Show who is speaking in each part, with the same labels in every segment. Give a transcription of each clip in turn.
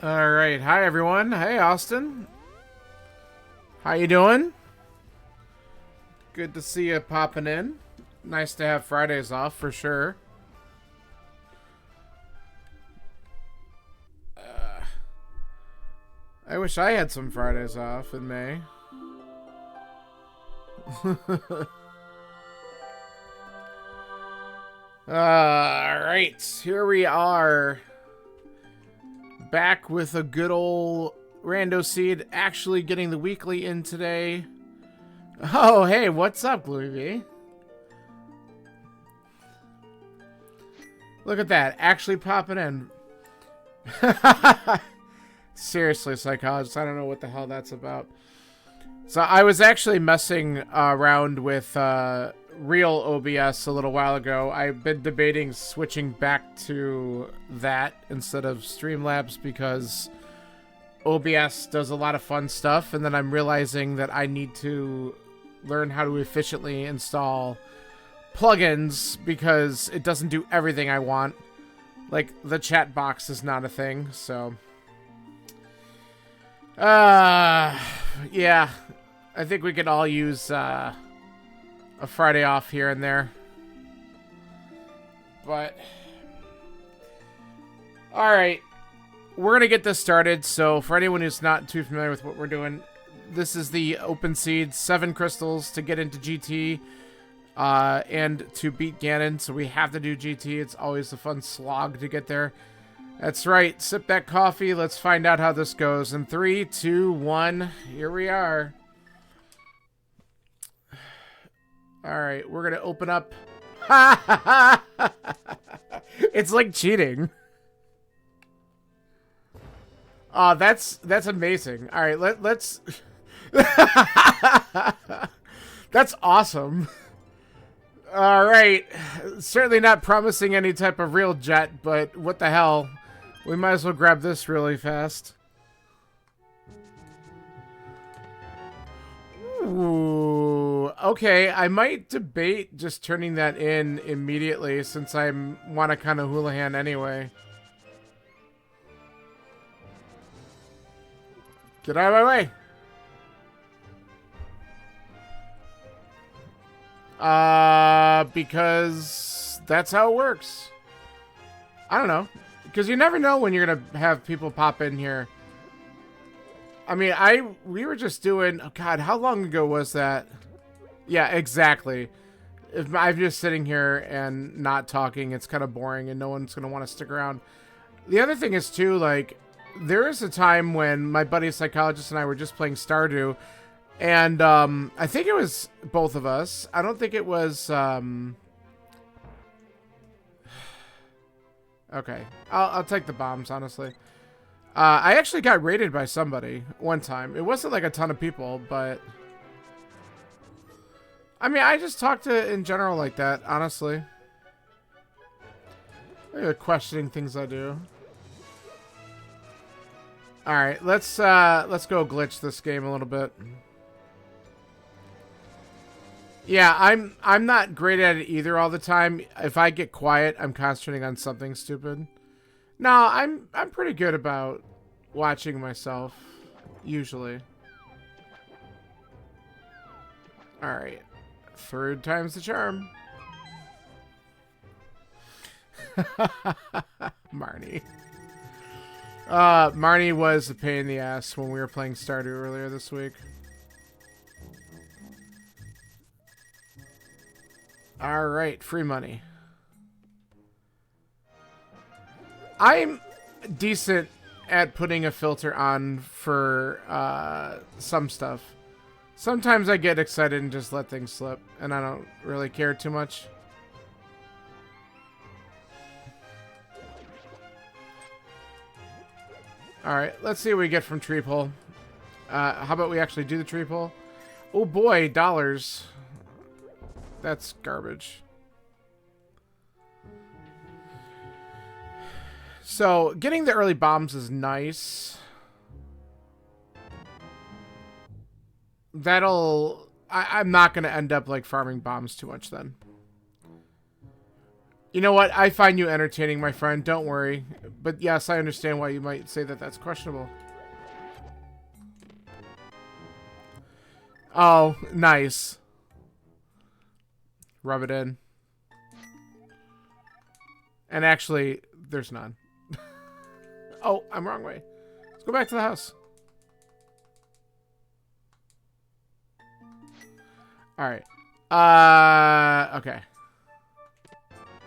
Speaker 1: All right, hi everyone. Hey Austin, how you doing? Good to see you popping in. Nice to have Fridays off for sure. I wish I had some Fridays off in May. Alright, here we are. Back with a good old Rando Seed, actually getting the weekly in today. Oh, hey, what's up, Bluey? Look at that, actually popping in. Seriously, psychologist, I don't know what the hell that's about. So I was actually messing around with real OBS a little while ago. I've been debating switching back to that instead of Streamlabs because OBS does a lot of fun stuff, and then I'm realizing that I need to learn how to efficiently install plugins because it doesn't do everything I want. Like, the chat box is not a thing, so... yeah. I think we could all use a Friday off here and there. But... alright. We're going to get this started, so for anyone who's not too familiar with what we're doing, this is the Open Seed, 7 crystals to get into GT, and to beat Ganon, so we have to do GT. It's always a fun slog to get there. That's right, sip that coffee, let's find out how this goes. In 3, 2, 1, here we are. Alright, we're going to open up. It's like cheating. Oh, that's amazing. All right, let's. That's awesome. All right, certainly not promising any type of real jet, but what the hell? We might as well grab this really fast. Ooh, okay. I might debate just turning that in immediately since I want to kind of Houlihan anyway. Get out of my way. Because that's how it works. I don't know. Because you never know when you're going to have people pop in here. I mean, we were just doing... oh, God, how long ago was that? Yeah, exactly. If I'm just sitting here and not talking, it's kind of boring and no one's going to want to stick around. The other thing is, too, like... there is a time when my buddy psychologist and I were just playing Stardew. And I think it was both of us. I don't think it was... Okay, I'll take the bombs, honestly. I actually got raided by somebody one time. It wasn't like a ton of people, but... I mean, I just talk to in general like that, honestly. Questioning things I do. Alright, let's go glitch this game a little bit. Yeah, I'm not great at it either all the time. If I get quiet, I'm concentrating on something stupid. No, I'm pretty good about watching myself, usually. Alright. Third time's the charm. Marnie. Marnie was a pain in the ass when we were playing Stardew earlier this week. Alright, free money. I'm decent at putting a filter on for some stuff. Sometimes I get excited and just let things slip, and I don't really care too much. Alright, let's see what we get from tree pull. How about we actually do the tree pull? Oh boy, dollars. That's garbage. So, getting the early bombs is nice. That'll... I'm not going to end up, like, farming bombs too much then. You know what? I find you entertaining, my friend. Don't worry. But yes, I understand why you might say that that's questionable. Oh, nice. Rub it in. And actually, there's none. Oh, I'm wrong way. Let's go back to the house. Alright. Okay.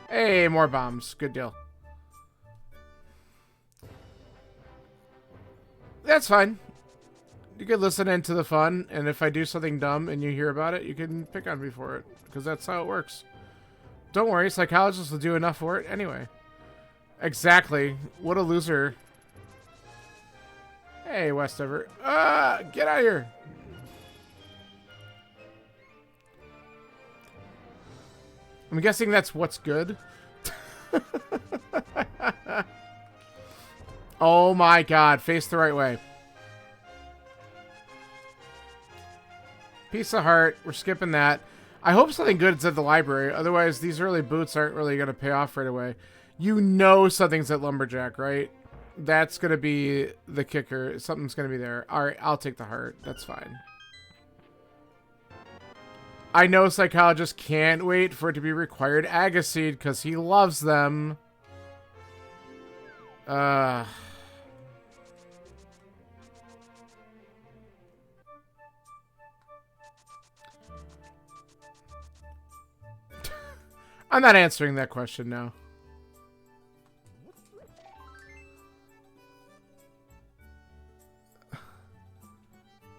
Speaker 1: Hey, more bombs. Good deal. That's fine. You can listen into the fun, and if I do something dumb and you hear about it, you can pick on me for it, because that's how it works. Don't worry, psychologists will do enough for it anyway. Exactly. What a loser. Hey, Westover. Get out of here. I'm guessing that's what's good. Oh my god, face the right way. Piece of heart. We're skipping that. I hope something good's at the library. Otherwise, these early boots aren't really going to pay off right away. You know something's at Lumberjack, right? That's going to be the kicker. Something's going to be there. Alright, I'll take the heart. That's fine. I know psychologists can't wait for it to be required Agaseed because he loves them. I'm not answering that question now.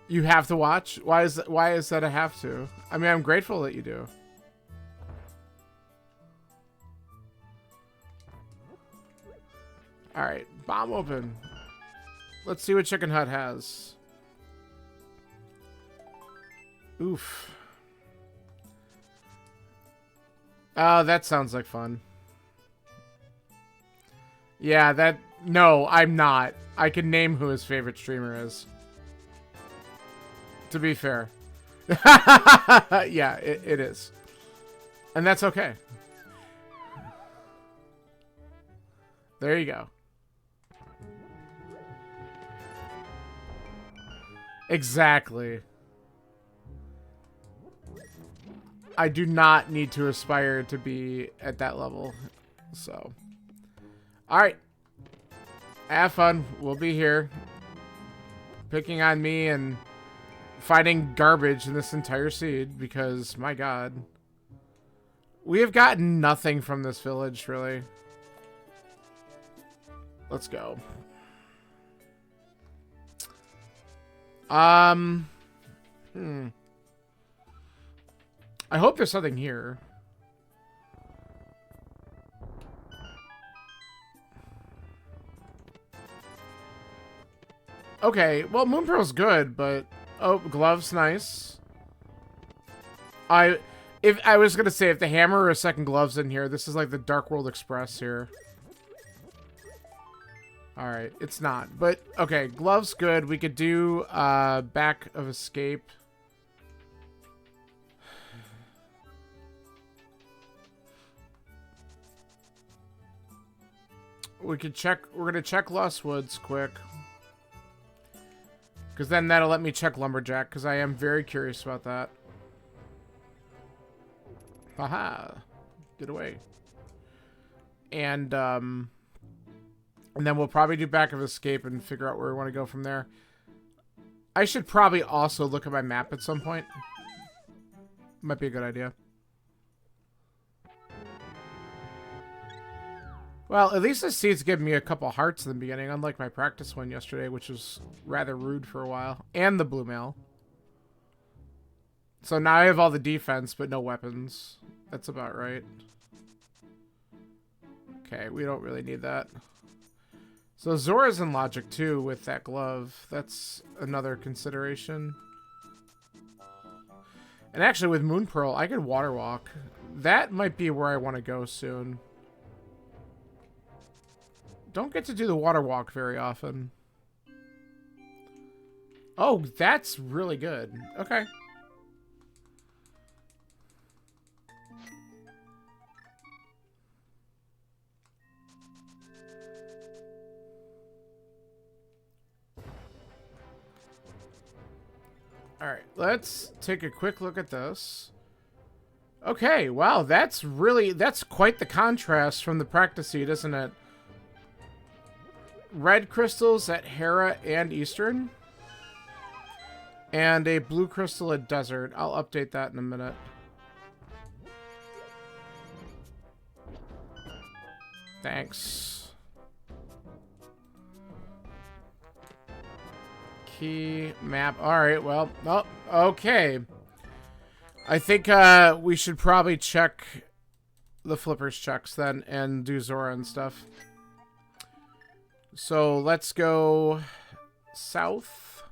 Speaker 1: You have to watch? Why is that a have to? I mean, I'm grateful that you do. Alright, bomb open. Let's see what Chicken Hut has. Oof. Oh, that sounds like fun. Yeah, that... No, I'm not. I can name who his favorite streamer is. To be fair. Yeah, it is. And that's okay. There you go. Exactly. I do not need to aspire to be at that level. So. Alright. Have fun. We'll be here. Picking on me and finding garbage in this entire seed because, my god. We have gotten nothing from this village, really. Let's go. I hope there's something here. Okay, well, Moon Pearl's good, but... Oh, gloves, nice. If I was gonna say, if the hammer or a second gloves in here, this is like the Dark World Express here. Alright, it's not. But, okay, gloves good. We could do, back of escape. We could check, we're gonna check Lost Woods quick. Because then that'll let me check Lumberjack, because I am very curious about that. Haha. Get away. And then we'll probably do Back of Escape and figure out where we want to go from there. I should probably also look at my map at some point. Might be a good idea. Well, at least the seeds give me a couple hearts in the beginning, unlike my practice one yesterday, which was rather rude for a while. And the blue mail. So now I have all the defense, but no weapons. That's about right. Okay, we don't really need that. So Zora's in logic too with that glove. That's another consideration. And actually with Moon Pearl, I could water walk. That might be where I want to go soon. Don't get to do the water walk very often. Oh, that's really good. Okay. Alright, let's take a quick look at this. Okay, wow, that's quite the contrast from the practice seed, isn't it? Red crystals at Hera and Eastern. And a blue crystal at Desert. I'll update that in a minute. Thanks. Key, map. Alright, well, oh, okay. I think we should probably check the Flippers checks then and do Zora and stuff. So let's go south.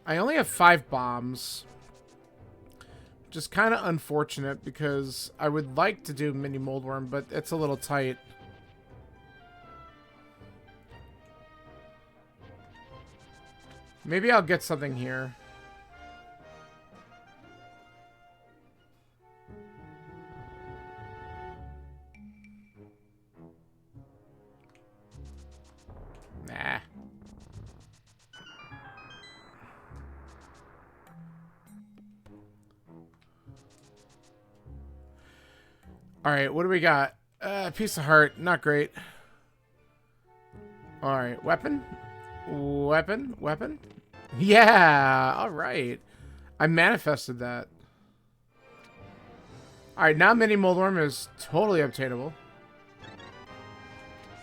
Speaker 1: I only have 5 bombs. Which is kind of unfortunate because I would like to do mini moldworm, but it's a little tight. Maybe I'll get something here. Nah. Alright, what do we got? Piece of heart. Not great. Alright, weapon? Weapon? Weapon? Yeah! Alright. I manifested that. Alright, now mini moldworm is totally obtainable.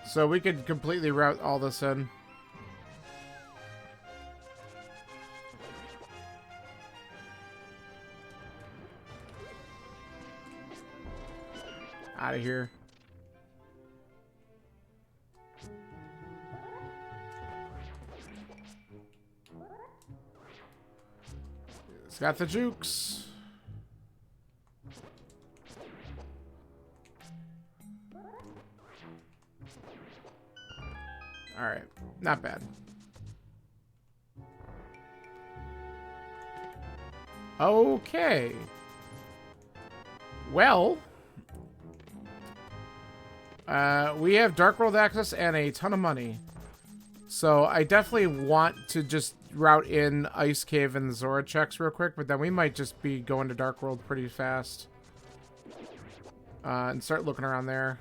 Speaker 1: So we could completely route all this in. Out of here. It's got the jukes. Alright, not bad. Okay. Well, we have Dark World access and a ton of money. So I definitely want to just route in Ice Cave and the Zora checks real quick, but then we might just be going to Dark World pretty fast. And start looking around there.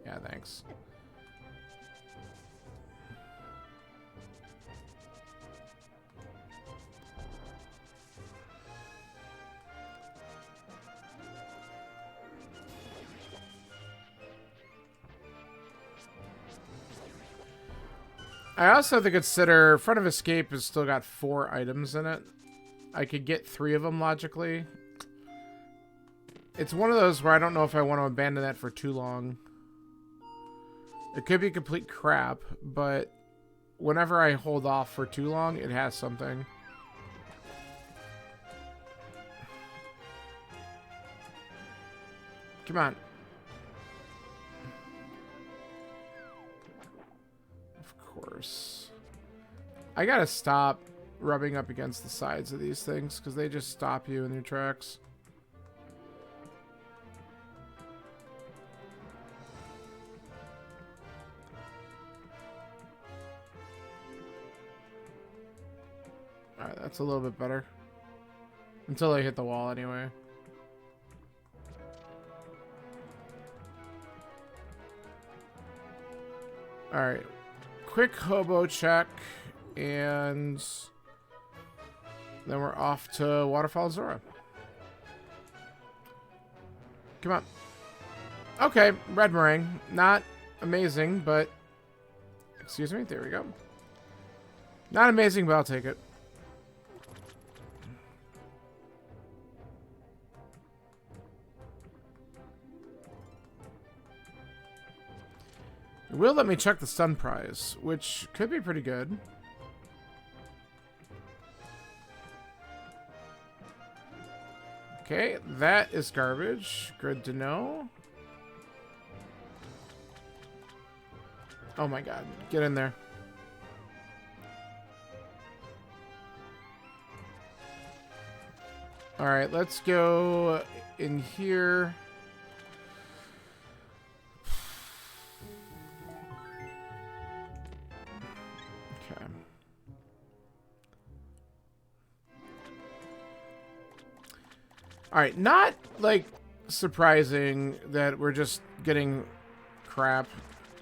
Speaker 1: Yeah, thanks. I also have to consider Front of Escape has still got 4 items in it. I could get 3 of them logically. It's one of those where I don't know if I want to abandon that for too long. It could be complete crap, but whenever I hold off for too long, it has something. Come on. Of course. I gotta stop rubbing up against the sides of these things because they just stop you in your tracks. Alright, that's a little bit better. Until I hit the wall anyway. Alright. Quick hobo check. And then we're off to Waterfall Zora. Come on. Okay, red meringue. Not amazing, but... Excuse me? There we go. Not amazing, but I'll take it. It will let me check the stun prize, which could be pretty good. Okay, that is garbage. Good to know. Oh my god, get in there. Alright, let's go in here. Okay. Alright, not like surprising that we're just getting crap.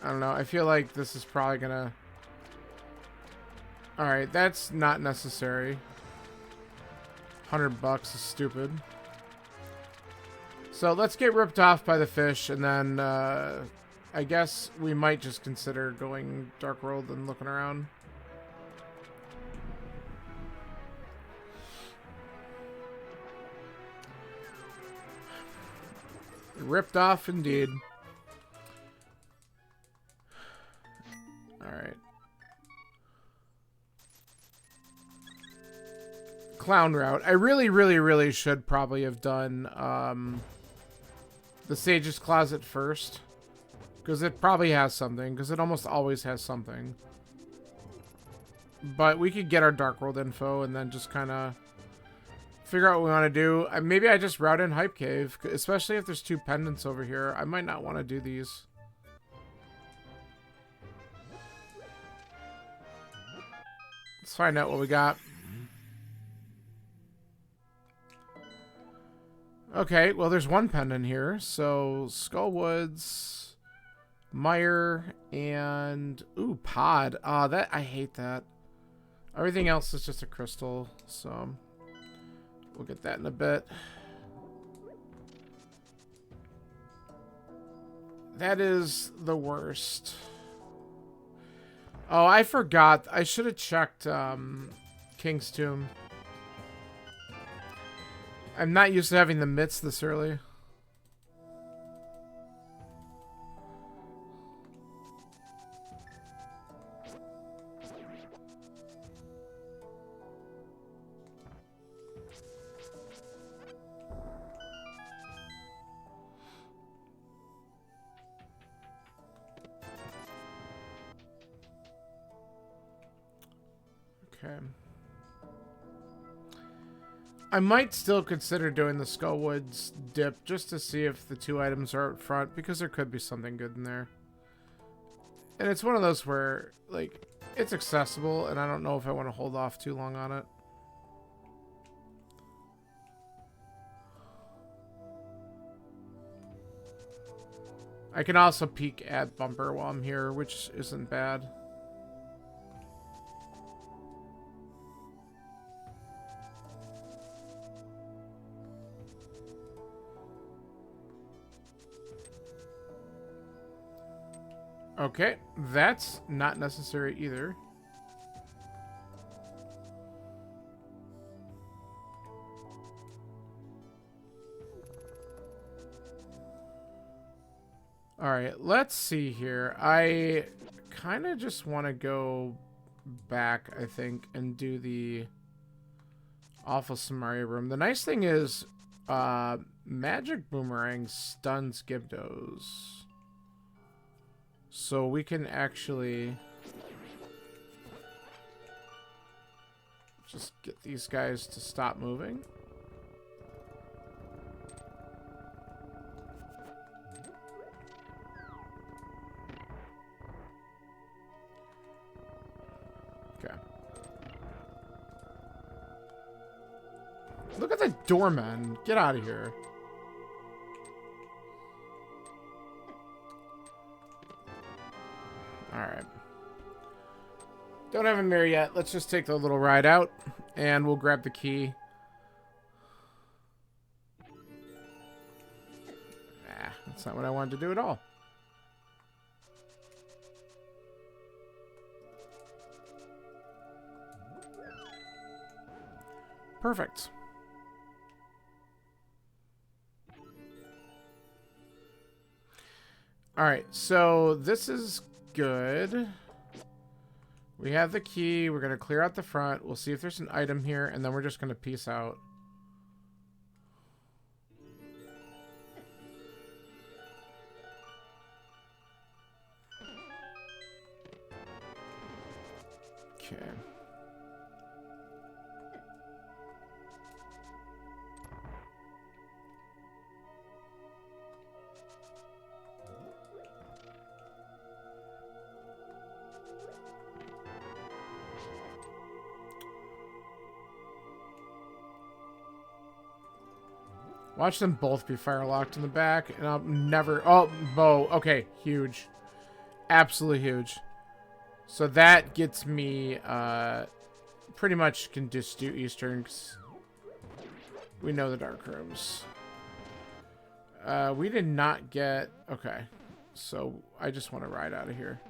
Speaker 1: I don't know. I feel like this is probably gonna... Alright, that's not necessary. $100 is stupid. So let's get ripped off by the fish, and then I guess we might just consider going Dark World and looking around. Ripped off indeed. Alright. Clown route. I really should probably have done the Sage's Closet first. Because it probably has something. Because it almost always has something. But we could get our Dark World info and then just kind of figure out what we want to do. Maybe I just route in Hype Cave. Especially if there's 2 pendants over here. I might not want to do these. Let's find out what we got. Okay, well, there's 1 pendant here. So, Skullwoods, Mire, and... Ooh, Pod. That I hate that. Everything else is just a crystal, so... We'll get that in a bit. That is the worst. Oh, I forgot. I should have checked King's Tomb. I'm not used to having the mitts this early. Okay. I might still consider doing the Skullwoods dip just to see if the 2 items are up front, because there could be something good in there. And it's one of those where, like, it's accessible, and I don't know if I want to hold off too long on it. I can also peek at Bumper while I'm here, which isn't bad. Okay, that's not necessary either. Alright, let's see here. I kind of just want to go back, I think, and do the Awful Samaria room. The nice thing is, Magic Boomerang stuns Gibdos. So we can actually just get these guys to stop moving. Okay. Look at the doorman. Get out of here. Alright. Don't have a mirror yet. Let's just take the little ride out, and we'll grab the key. Nah, that's not what I wanted to do at all. Perfect. Alright, so this is good. We have the key. We're going to clear out the front. We'll see if there's an item here, and then we're just going to peace out. Okay. Watch them both be fire-locked in the back, and I'll never... Oh, bow. Okay, huge. Absolutely huge. So that gets me, pretty much can just do Eastern, 'cause we know the dark rooms. We did not get... Okay. So I just want to ride out of here.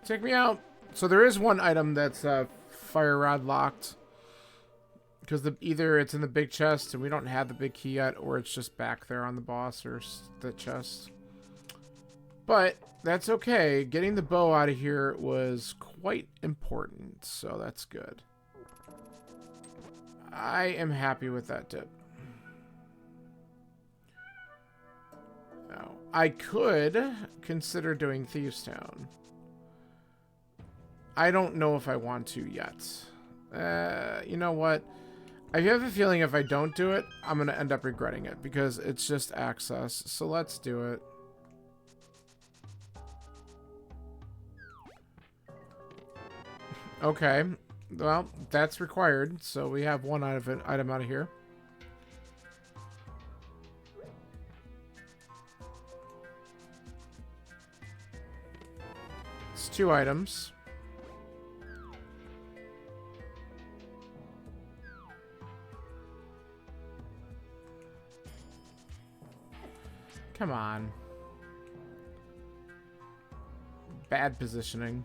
Speaker 1: Take me out. So there is one item that's, fire rod locked. Because either it's in the big chest and we don't have the big key yet, or it's just back there on the boss or the chest. But that's okay. Getting the bow out of here was quite important, so that's good. I am happy with that tip. Now, I could consider doing Thieves Town. I don't know if I want to yet. You know what? I have a feeling if I don't do it, I'm going to end up regretting it because it's just access. So let's do it. Okay. Well, that's required. So we have one item out of here. It's 2 items. Come on. Bad positioning.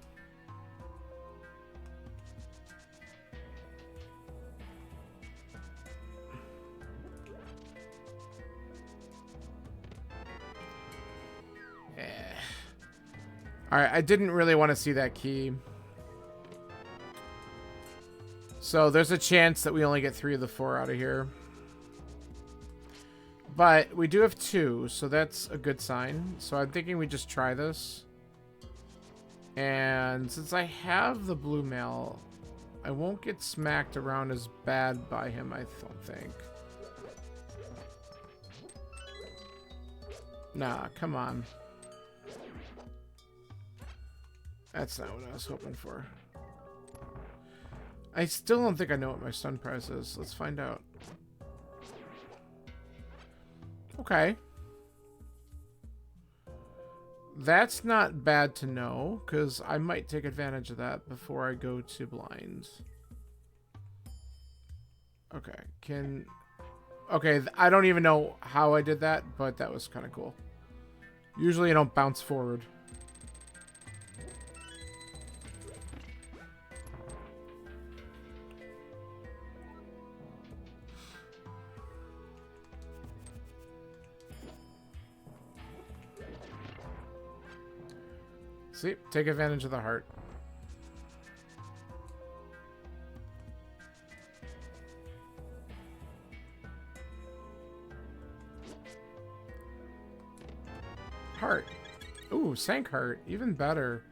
Speaker 1: Alright, I didn't really want to see that key. So there's a chance that we only get 3 of the 4 out of here. But we do have 2, so that's a good sign. So I'm thinking we just try this. And since I have the blue mail, I won't get smacked around as bad by him, I don't think. Nah, come on. That's not what I was hoping for. I still don't think I know what my stun price is. Let's find out. Okay. That's not bad to know, because I might take advantage of that before I go to blind. Okay, okay, I don't even know how I did that, but that was kind of cool. Usually I don't bounce forward. See? Take advantage of the heart. Heart. Ooh, sank heart. Even better.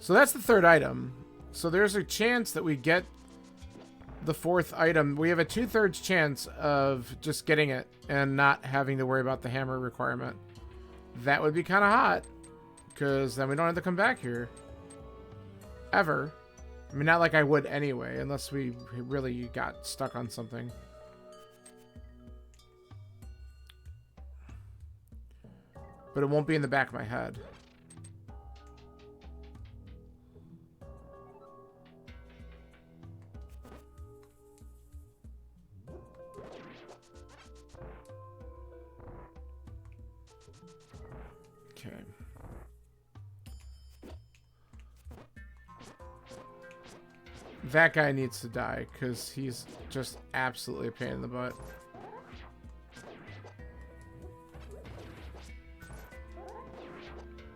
Speaker 1: So that's the third item. So there's a chance that we get the fourth item. We have a 2/3 chance of just getting it and not having to worry about the hammer requirement. That would be kind of hot, because then we don't have to come back here. Ever. I mean, not like I would anyway, unless we really got stuck on something. But it won't be in the back of my head. Okay. That guy needs to die, because he's just absolutely a pain in the butt.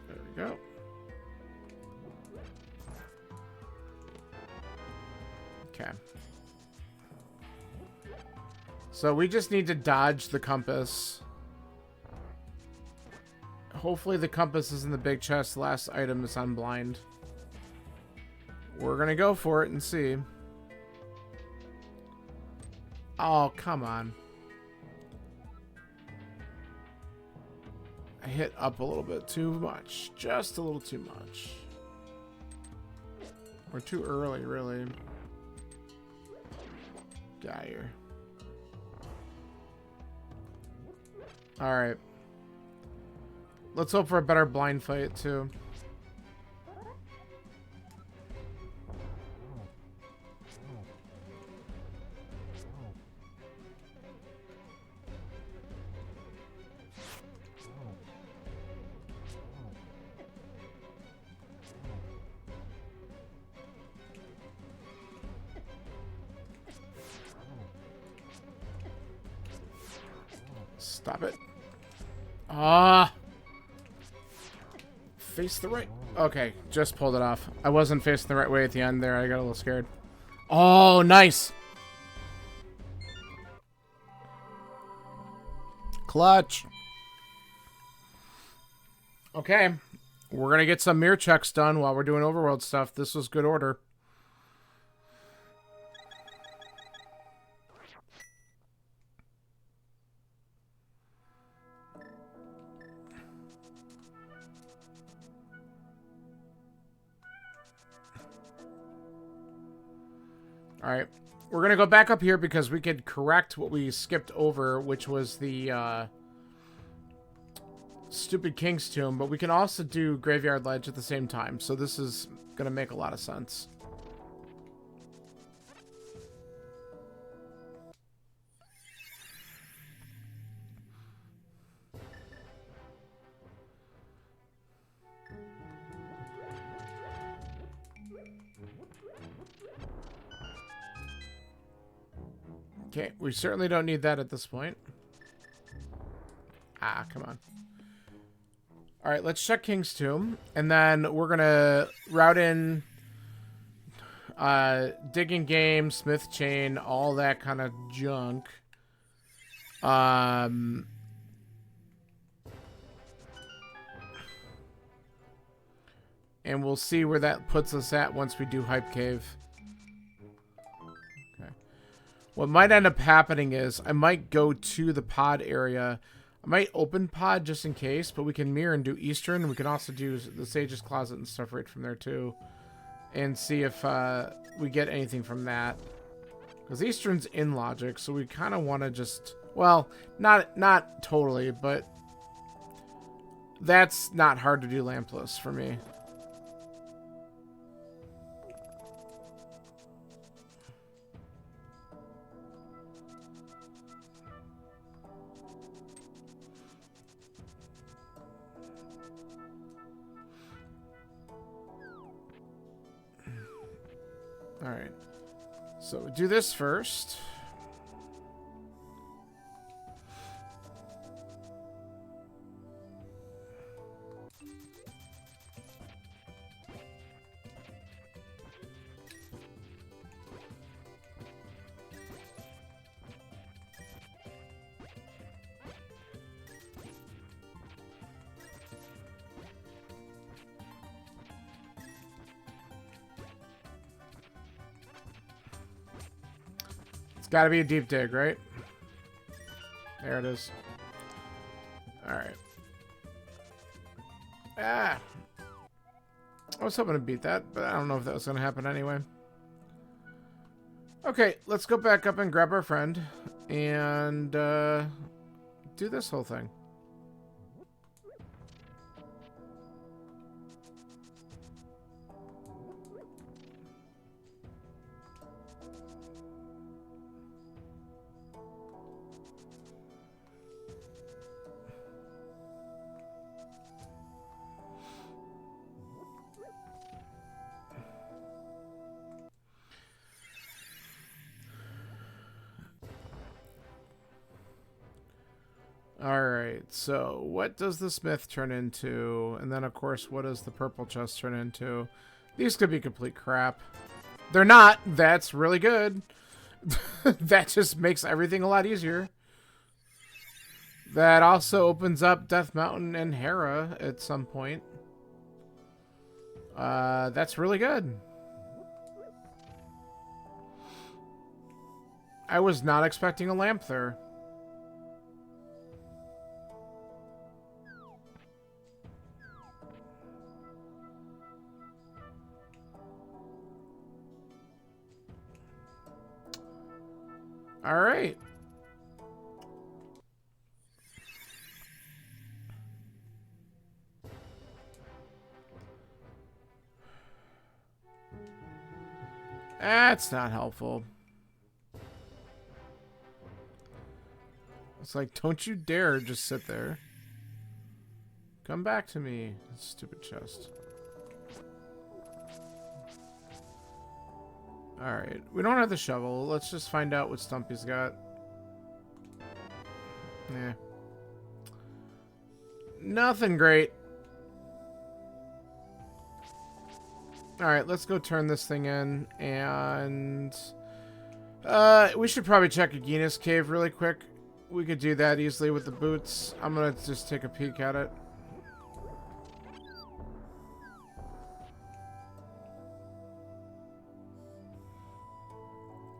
Speaker 1: There we go. Okay. So we just need to dodge the compass. Hopefully the compass is in the big chest. The last item is on blind. We're gonna go for it and see. Oh, come on. I hit up a little bit too much. Just a little too much. Or too early, really. Got here. Alright. Let's hope for a better blind fight, too. Stop it. Ah! Face the right... Okay, just pulled it off. I wasn't facing the right way at the end there. I got a little scared. Oh, nice! Clutch! Okay. We're gonna get some mirror checks done while we're doing overworld stuff. This was good order. Alright, we're going to go back up here because we could correct what we skipped over, which was the stupid King's Tomb, but we can also do Graveyard Ledge at the same time, so this is going to make a lot of sense. Okay, we certainly don't need that at this point. Ah, come on. Alright, let's check King's Tomb. And then we're gonna route in digging game, smith chain, all that kind of junk. And we'll see where that puts us at once we do Hype Cave. What might end up happening is I might go to the pod area. I might open pod just in case, but we can mirror and do Eastern. We can also do the Sage's Closet and stuff right from there too. And see if we get anything from that. Because Eastern's in logic, so we kind of want to just... Well, not totally, but... That's not hard to do lampless for me. Alright. So we do this first. Gotta be a deep dig, right? There it is. Alright. Ah! I was hoping to beat that, but I don't know if that was going to happen anyway. Okay, let's go back up and grab our friend and do this whole thing. Alright, so what does the smith turn into? And then, of course, what does the purple chest turn into? These could be complete crap. They're not. That's really good. That just makes everything a lot easier. That also opens up Death Mountain and Hera at some point. That's really good. I was not expecting a lamp there. All right. That's not helpful. It's like, don't you dare just sit there. Come back to me, stupid chest. Alright, we don't have the shovel. Let's just find out what Stumpy's got. Yeah. Nothing great. Alright, let's go turn this thing in, and... we should probably check Agina's cave really quick. We could do that easily with the boots. I'm gonna just take a peek at it.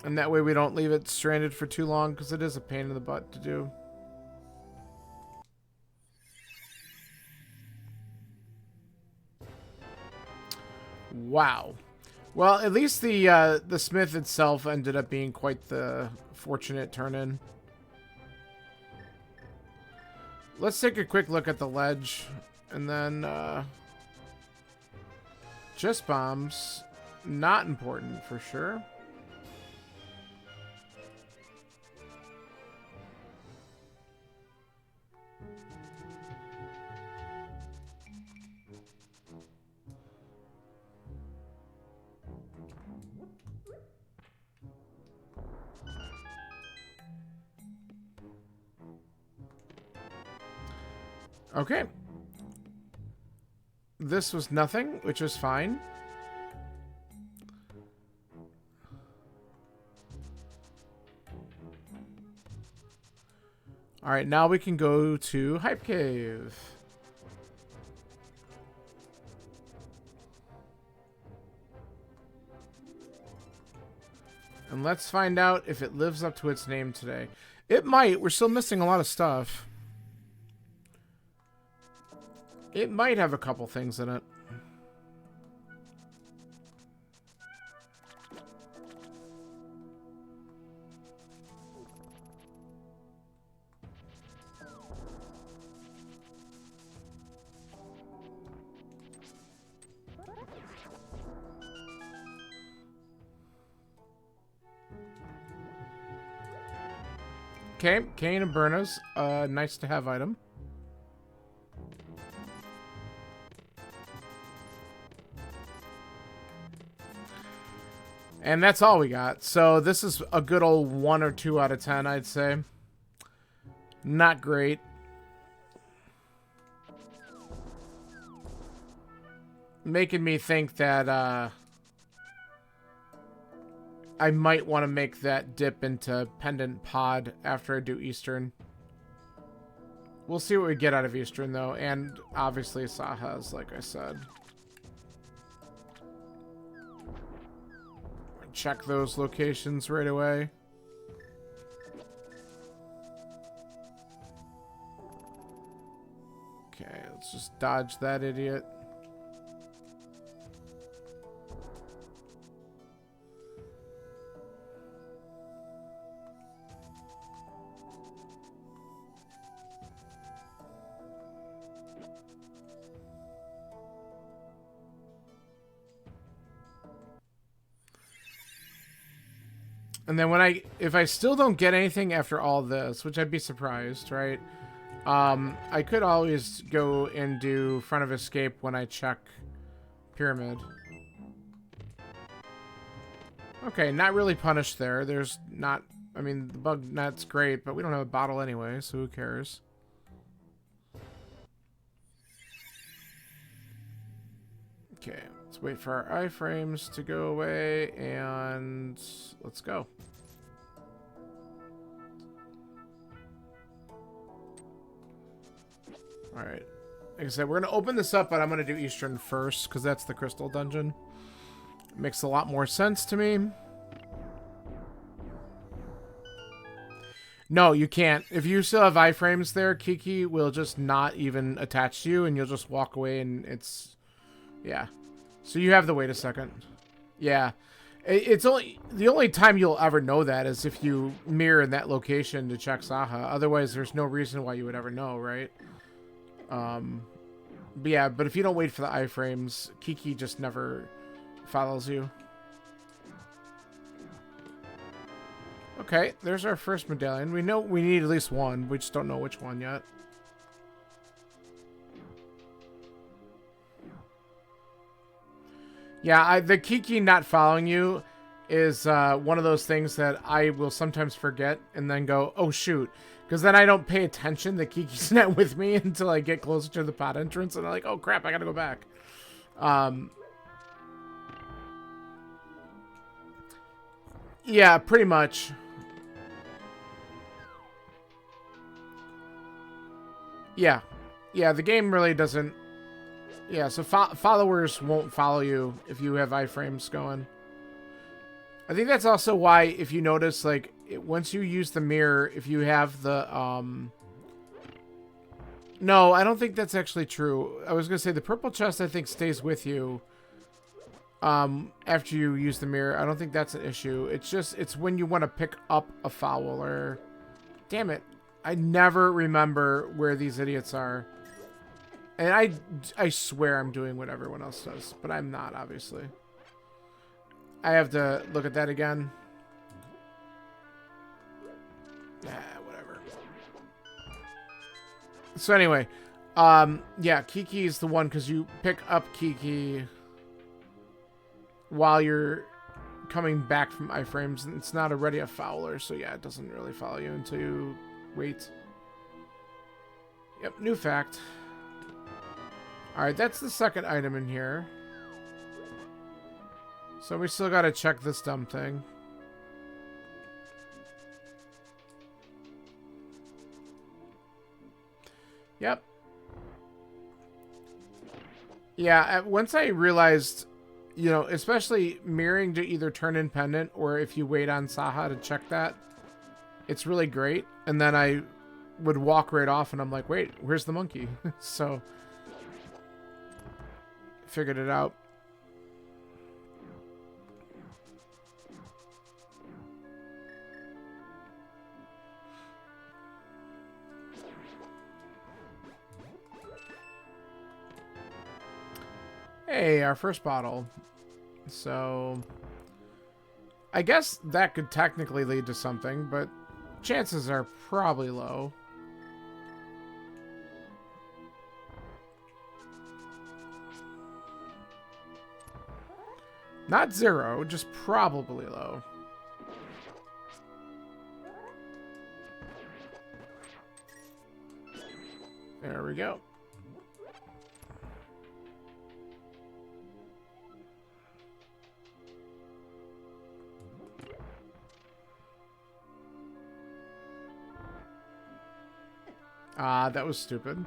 Speaker 1: And that way we don't leave it stranded for too long, because it is a pain in the butt to do. Wow. Well, at least the smith itself ended up being quite the fortunate turn-in. Let's take a quick look at the ledge, and then just bombs. Not important for sure. Okay. This was nothing, which was fine. Alright, now we can go to Hype Cave. And let's find out if it lives up to its name today. It might. We're still missing a lot of stuff. It might have a couple things in it. Okay, Cane and Burna's nice to have item. And that's all we got. So this is a good old 1 or 2 out of 10, I'd say. Not great. Making me think that I might want to make that dip into Pendant Pod after I do Eastern. We'll see what we get out of Eastern, though. And obviously Saha's, like I said. Check those locations right away. dodge that idiot. And then if I still don't get anything after all this, which I'd be surprised, right? I could always go and do front of escape when I check pyramid. Okay, not really punished there. There's not, I mean, the bug net's great, but we don't have a bottle anyway, so who cares? Okay, let's wait for our iframes to go away, and let's go. Alright. Like I said, we're going to open this up, but I'm going to do Eastern first, because that's the crystal dungeon. Makes a lot more sense to me. No, you can't. If you still have iframes there, Kiki will just not even attach to you, and you'll just walk away, and it's... Yeah. So you have to wait a second. Yeah. It's only... The only time you'll ever know that is if you mirror in that location to check Saha. Otherwise, there's no reason why you would ever know, right? But yeah, but if you don't wait for the iframes, Kiki just never follows you. Okay, there's our first medallion. We know we need at least one. We just don't know which one yet. Yeah, the Kiki not following you is one of those things that I will sometimes forget and then go, oh shoot. Because then I don't pay attention that Kiki's not with me until I get closer to the pod entrance. And I'm like, oh crap, I gotta go back. Yeah, pretty much. Yeah. Yeah, the game really doesn't... Yeah, so followers won't follow you if you have iframes going. I think that's also why, if you notice, like, once you use the mirror, if you have the, No, I don't think that's actually true. I was going to say the purple chest, I think, stays with you after you use the mirror. I don't think that's an issue. It's just, it's when you want to pick up a fowler. Damn it. I never remember where these idiots are. And I swear I'm doing what everyone else does, but I'm not, obviously. I have to look at that again. Whatever. So anyway, yeah, Kiki is the one because you pick up Kiki while you're coming back from iframes, and it's not already a fowler, so yeah, it doesn't really follow you until you wait. Yep, new fact. Alright, that's the second item in here. So we still gotta check this dumb thing. Yep. Yeah, once I realized, you know, especially mirroring to either turn in pendant or if you wait on Saha to check that, it's really great. And then I would walk right off and I'm like, wait, where's the monkey? So, figured it out. Hey, our first bottle. So, I guess that could technically lead to something, but chances are probably low. Not zero, just probably low. There we go. Ah, that was stupid.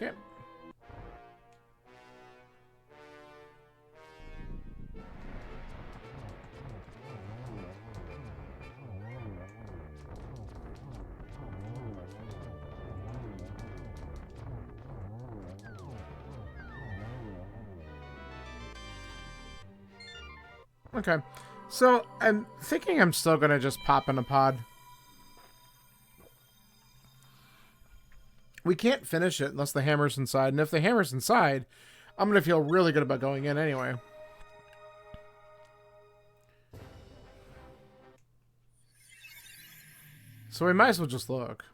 Speaker 1: Okay. Okay. So, I'm thinking I'm still gonna just pop in a pod. We can't finish it unless the hammer's inside, and if the hammer's inside, I'm gonna feel really good about going in anyway. So we might as well just look.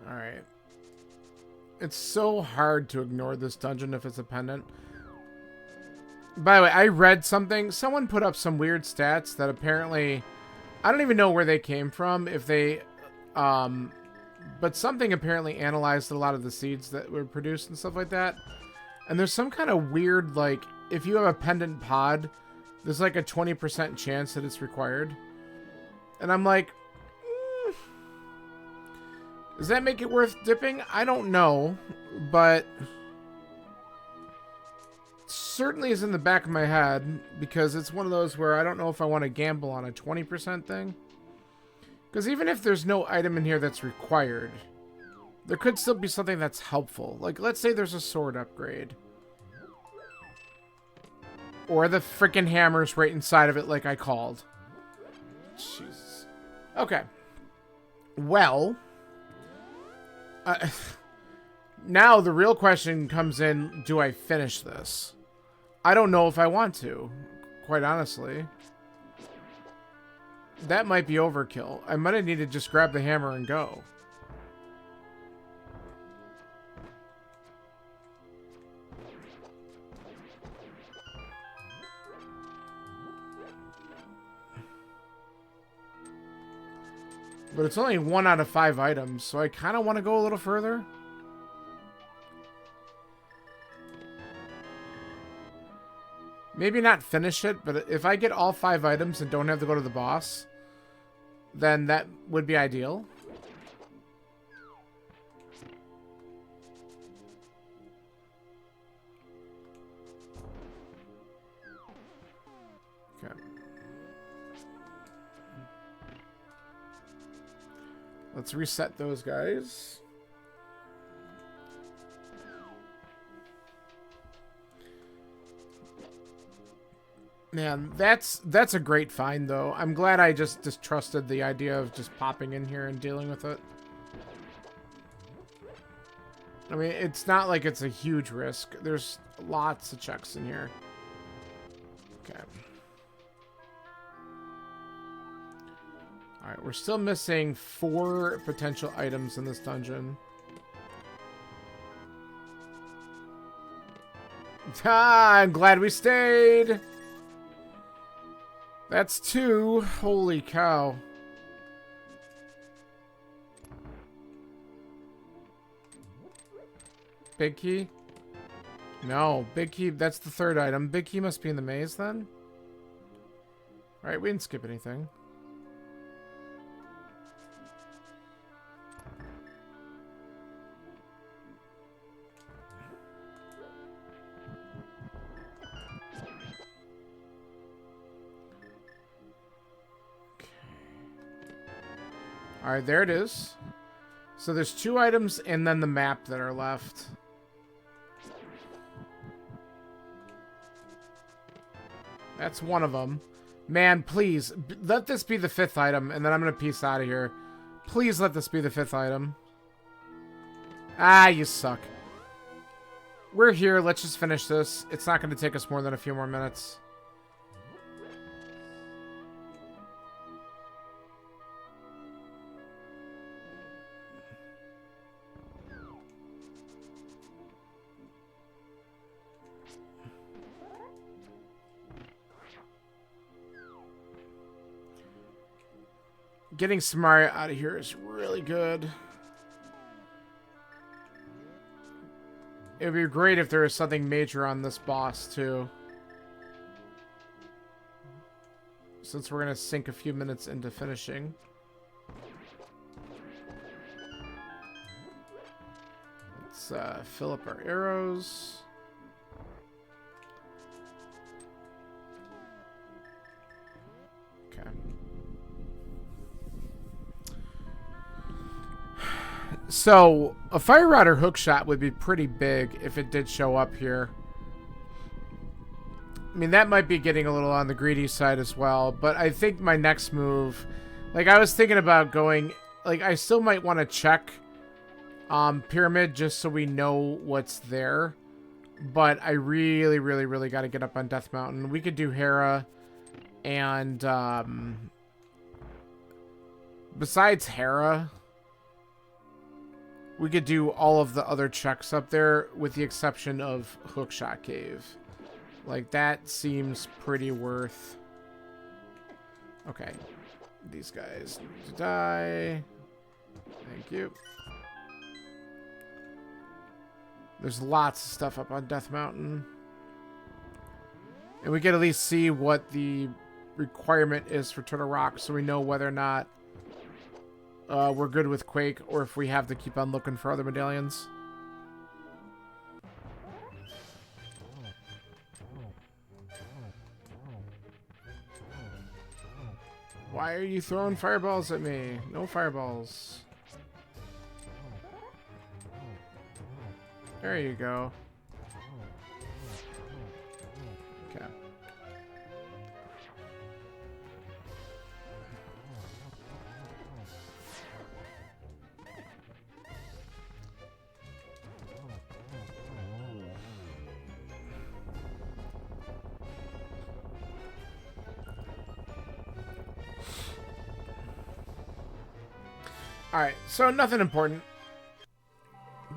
Speaker 1: Alright. It's so hard to ignore this dungeon if it's a pendant. By the way, I read something. Someone put up some weird stats that apparently... I don't even know where they came from. If they... but something apparently analyzed a lot of the seeds that were produced and stuff like that. And there's some kind of weird, like... If you have a pendant pod, there's like a 20% chance that it's required. And I'm like... Does that make it worth dipping? I don't know, but certainly is in the back of my head because it's one of those where I don't know if I want to gamble on a 20% thing. Because even if there's no item in here that's required, there could still be something that's helpful. Like, let's say there's a sword upgrade. Or the freaking hammer's right inside of it like I called. Jesus. Okay. Well... now the real question comes in, do I finish this? I don't know if I want to, quite honestly. That might be overkill. I might have needed to just grab the hammer and go. But it's only 1 out of 5 items, so I kind of want to go a little further. Maybe not finish it, but if I get all 5 items and don't have to go to the boss, then that would be ideal. Okay. Let's reset those guys. Man, that's a great find, though. I'm glad I just distrusted the idea of just popping in here and dealing with it. I mean, it's not like it's a huge risk. There's lots of checks in here. Okay. Alright, we're still missing 4 potential items in this dungeon. Ah, I'm glad we stayed! That's 2. Holy cow. Big key? No, big key, that's the 3rd item. Big key must be in the maze then? Alright, we didn't skip anything. Alright, there it is. So there's 2 items and then the map that are left. That's one of them. Man, please, let this be the 5th item, and then I'm going to peace out of here. Please let this be the 5th item. Ah, you suck. We're here. Let's just finish this. It's not going to take us more than a few more minutes. Getting Samaria out of here is really good. It would be great if there was something major on this boss, too. Since we're going to sink a few minutes into finishing. Let's fill up our arrows. Okay. So, a Fire Rider hookshot would be pretty big if it did show up here. I mean, that might be getting a little on the greedy side as well, but I think my next move... Like, I was thinking about going... Like, I still might want to check Pyramid just so we know what's there. But I really, really, really got to get up on Death Mountain. We could do Hera and... besides Hera... We could do all of the other checks up there with the exception of Hookshot Cave. Like, that seems pretty worth... Okay. These guys need to die. Thank you. There's lots of stuff up on Death Mountain. And we can at least see what the requirement is for Turtle Rock so we know whether or not we're good with Quake, or if we have to keep on looking for other medallions. Why are you throwing fireballs at me? No fireballs. There you go. Okay. Alright, so nothing important.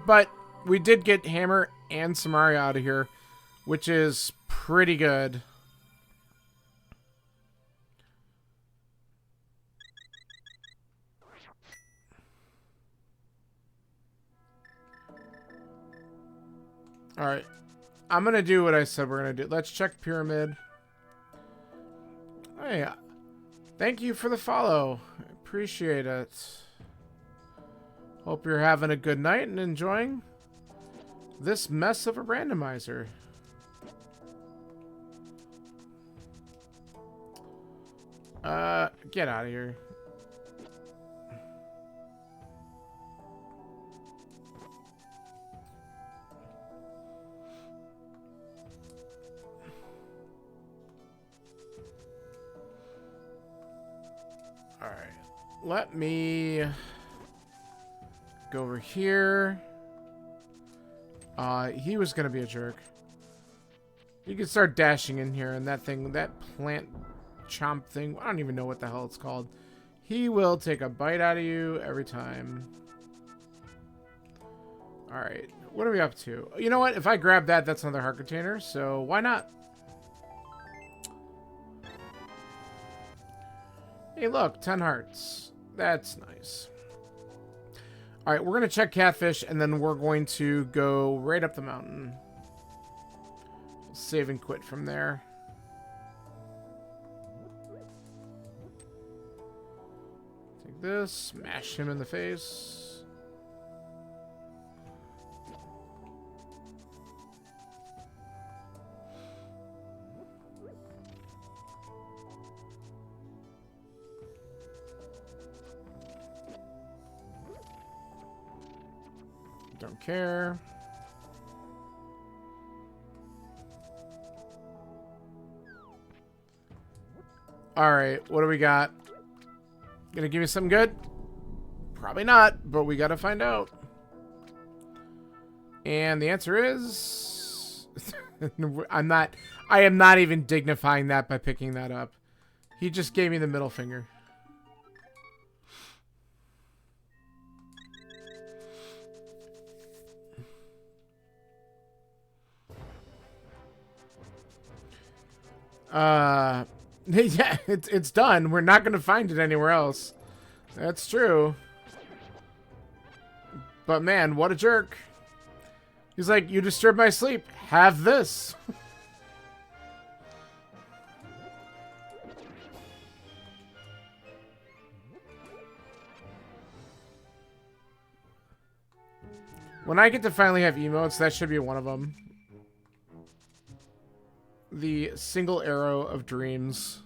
Speaker 1: But we did get Hammer and Samaria out of here, which is pretty good. Alright, I'm going to do what I said we're going to do. Let's check Pyramid. Hey, thank you for the follow. I appreciate it. Hope you're having a good night and enjoying this mess of a randomizer. Get out of here. All right. Let me go over here. He was gonna be a jerk. You can start dashing in here, and that thing, that plant chomp thing, I don't even know what the hell it's called. He will take a bite out of you every time. Alright, what are we up to? You know what? If I grab that, that's another heart container, so why not? Hey, look, 10 hearts. That's nice. Alright, we're going to check Catfish, and then we're going to go right up the mountain. Save and quit from there. Take this, smash him in the face. Don't care. Alright, what do we got? Gonna give me something good? Probably not, but we gotta find out. And the answer is... I am not even dignifying that by picking that up. He just gave me the middle finger. Yeah, it's done. We're not going to find it anywhere else. That's true. But man, what a jerk. He's like, you disturbed my sleep. Have this. When I get to finally have emotes, that should be one of them. The single arrow of dreams.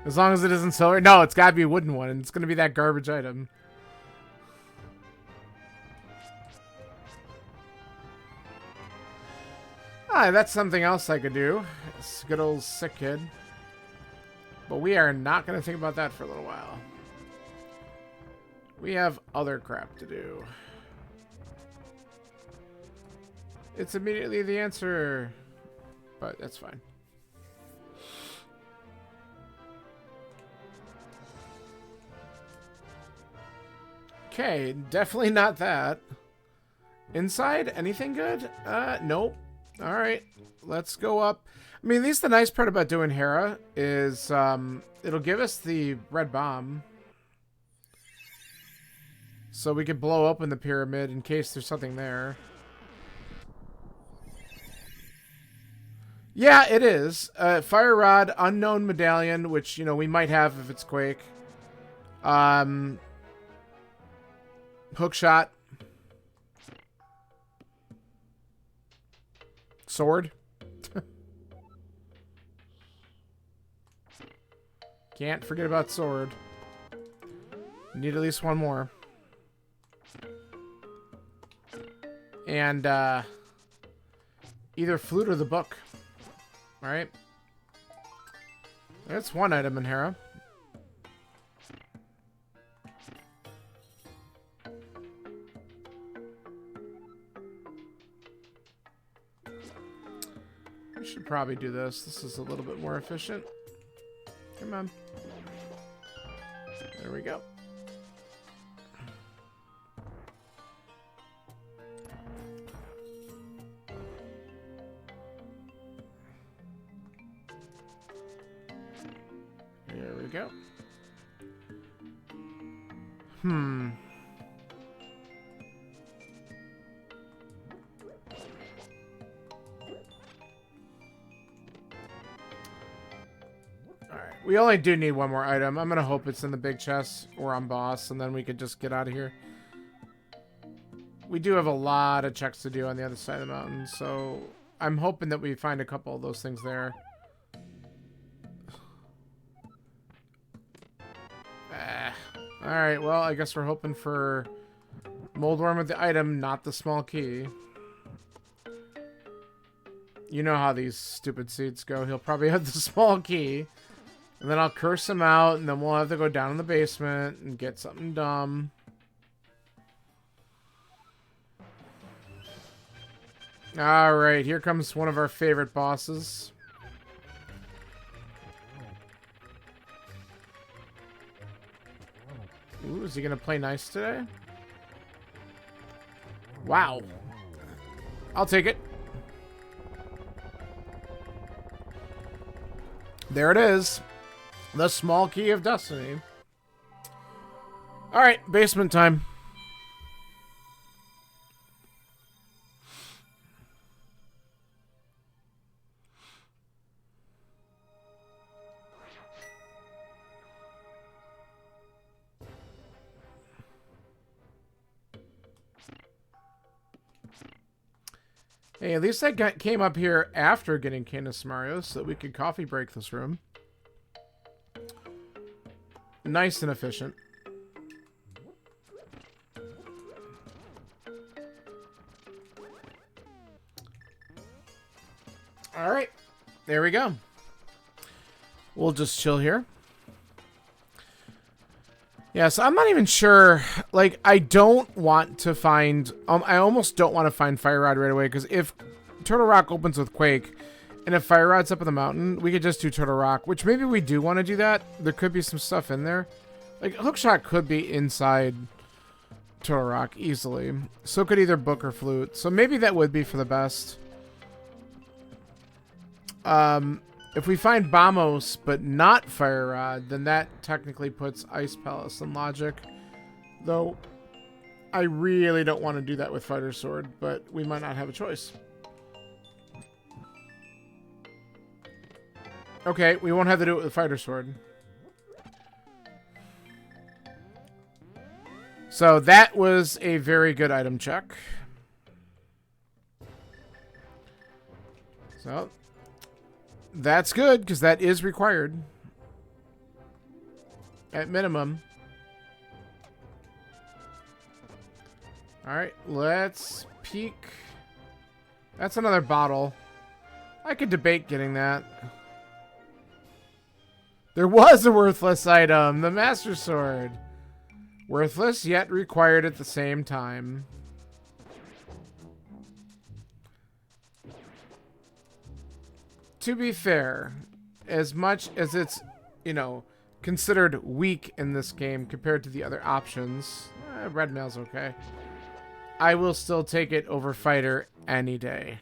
Speaker 1: As long as it isn't silver. No, it's gotta be a wooden one, and it's gonna be that garbage item. Ah, that's something else I could do. It's a good old sick kid. But we are not gonna think about that for a little while. We have other crap to do. It's immediately the answer. But that's fine. Okay, definitely not that. Inside, anything good? Nope. Alright, let's go up. I mean, at least the nice part about doing Hera is, it'll give us the red bomb. So we could blow open the pyramid in case there's something there. Yeah, it is. Fire Rod, Unknown Medallion, which, you know, we might have if it's Quake. Hook shot. Sword. Can't forget about sword. Need at least one more. And either flute or the book. Alright. That's one item in Hera. Should probably do this. This is a little bit more efficient. Come on. There we go. There we go. We only do need one more item. I'm going to hope it's in the big chest or on boss, and then we could just get out of here. We do have a lot of checks to do on the other side of the mountain, so I'm hoping that we find a couple of those things there. Alright, well, I guess we're hoping for Moldworm with the item, not the small key. You know how these stupid seeds go. He'll probably have the small key. And then I'll curse him out, and then we'll have to go down in the basement and get something dumb. Alright, here comes one of our favorite bosses. Ooh, is he gonna play nice today? Wow. I'll take it. There it is. The small key of destiny. Alright, basement time. Hey, at least I came up here after getting Canis Mario so that we could coffee break this room. Nice and efficient. Alright. There we go. We'll just chill here. Yeah, so I'm not even sure. Like, I don't want to find... I almost don't want to find Fire Rod right away, because if Turtle Rock opens with Quake, and if Fire Rod's up in the mountain, we could just do Turtle Rock, which maybe we do want to do that. There could be some stuff in there. Like, Hookshot could be inside Turtle Rock easily. So could either Book or Flute. So maybe that would be for the best. If we find Bombos but not Fire Rod, then that technically puts Ice Palace in logic. Though I really don't want to do that with Fighter Sword, but we might not have a choice. Okay, we won't have to do it with Fighter Sword. So that was a very good item check. So that's good, because that is required. At minimum. Alright, let's peek. That's another bottle. I could debate getting that. There was a worthless item, the Master Sword. Worthless, yet required at the same time. To be fair, as much as it's, you know, considered weak in this game compared to the other options, red mail's okay. I will still take it over fighter any day.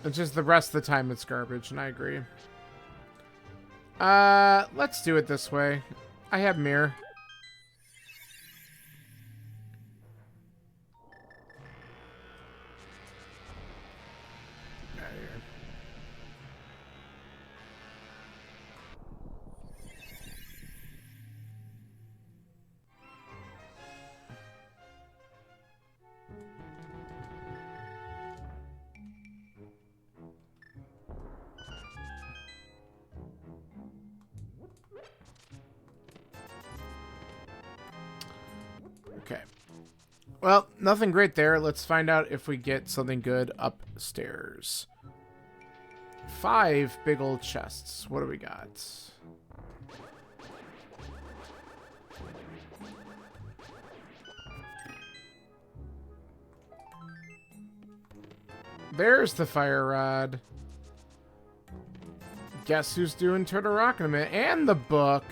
Speaker 1: It's just the rest of the time it's garbage, and I agree. Let's do it this way. I have mirror. Okay. Well, nothing great there. Let's find out if we get something good upstairs. 5 big old chests. What do we got? There's the fire rod. Guess who's doing Turtle Rock in a minute? And the book.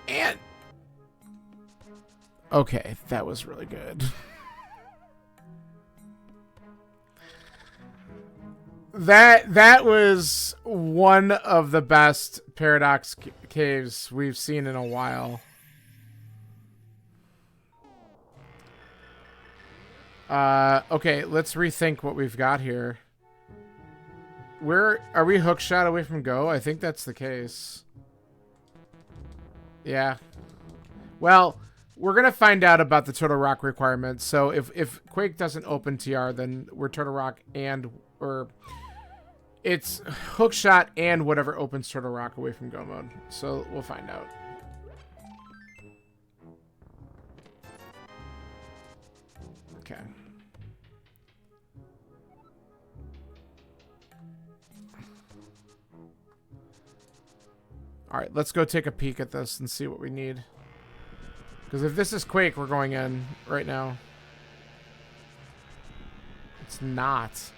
Speaker 1: And... okay, that was really good. That was one of the best Paradox caves we've seen in a while. Okay, let's rethink what we've got here. Are we hook shot away from go? I think that's the case. Yeah. Well, we're going to find out about the Turtle Rock requirements. So if Quake doesn't open TR, then we're Turtle Rock or it's hook shot and whatever opens Turtle Rock away from go mode. So we'll find out. Okay. All right, let's go take a peek at this and see what we need. Because if this is Quake, we're going in right now. It's not.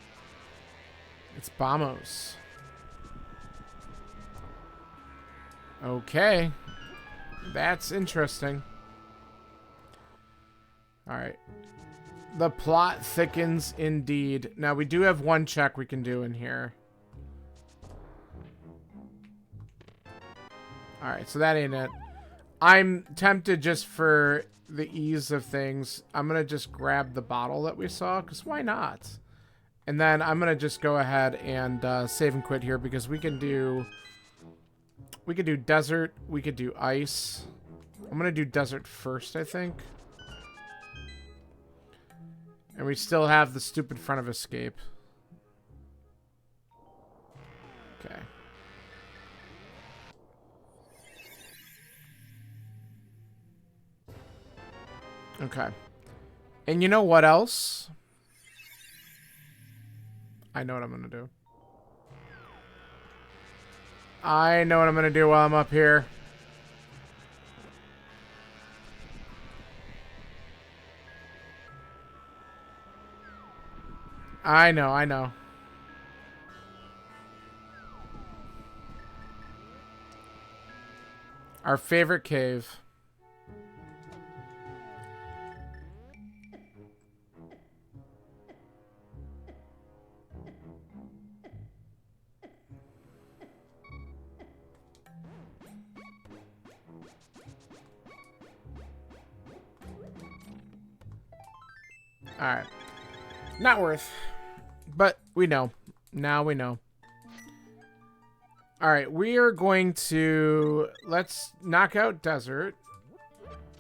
Speaker 1: It's Bombos. Okay. That's interesting. Alright. The plot thickens indeed. Now, we do have one check we can do in here. Alright, so that ain't it. I'm tempted just for the ease of things. I'm going to just grab the bottle that we saw, because why not? And then I'm going to just go ahead and save and quit here, because we could do desert, we could do ice. I'm going to do desert first, I think. And we still have the stupid front of escape. Okay. Okay. And you know what else? I know what I'm going to do. I know what I'm going to do while I'm up here. I know. Our favorite cave. Alright. Not worth. But we know. Now we know. Alright, we are going to... Let's knock out Desert.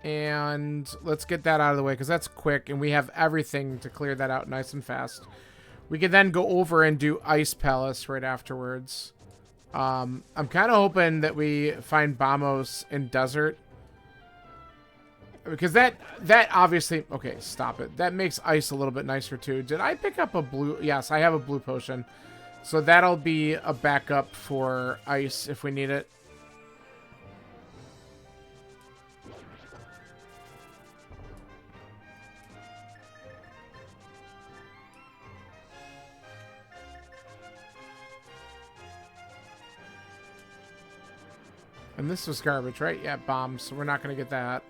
Speaker 1: And let's get that out of the way, because that's quick, and we have everything to clear that out nice and fast. We can then go over and do Ice Palace right afterwards. I'm kind of hoping that we find Bamos in Desert. Because that obviously... Okay, stop it. That makes Ice a little bit nicer, too. Did I pick up a blue... Yes, I have a blue potion. So that'll be a backup for Ice if we need it. And this was garbage, right? Yeah, bombs. So we're not going to get that.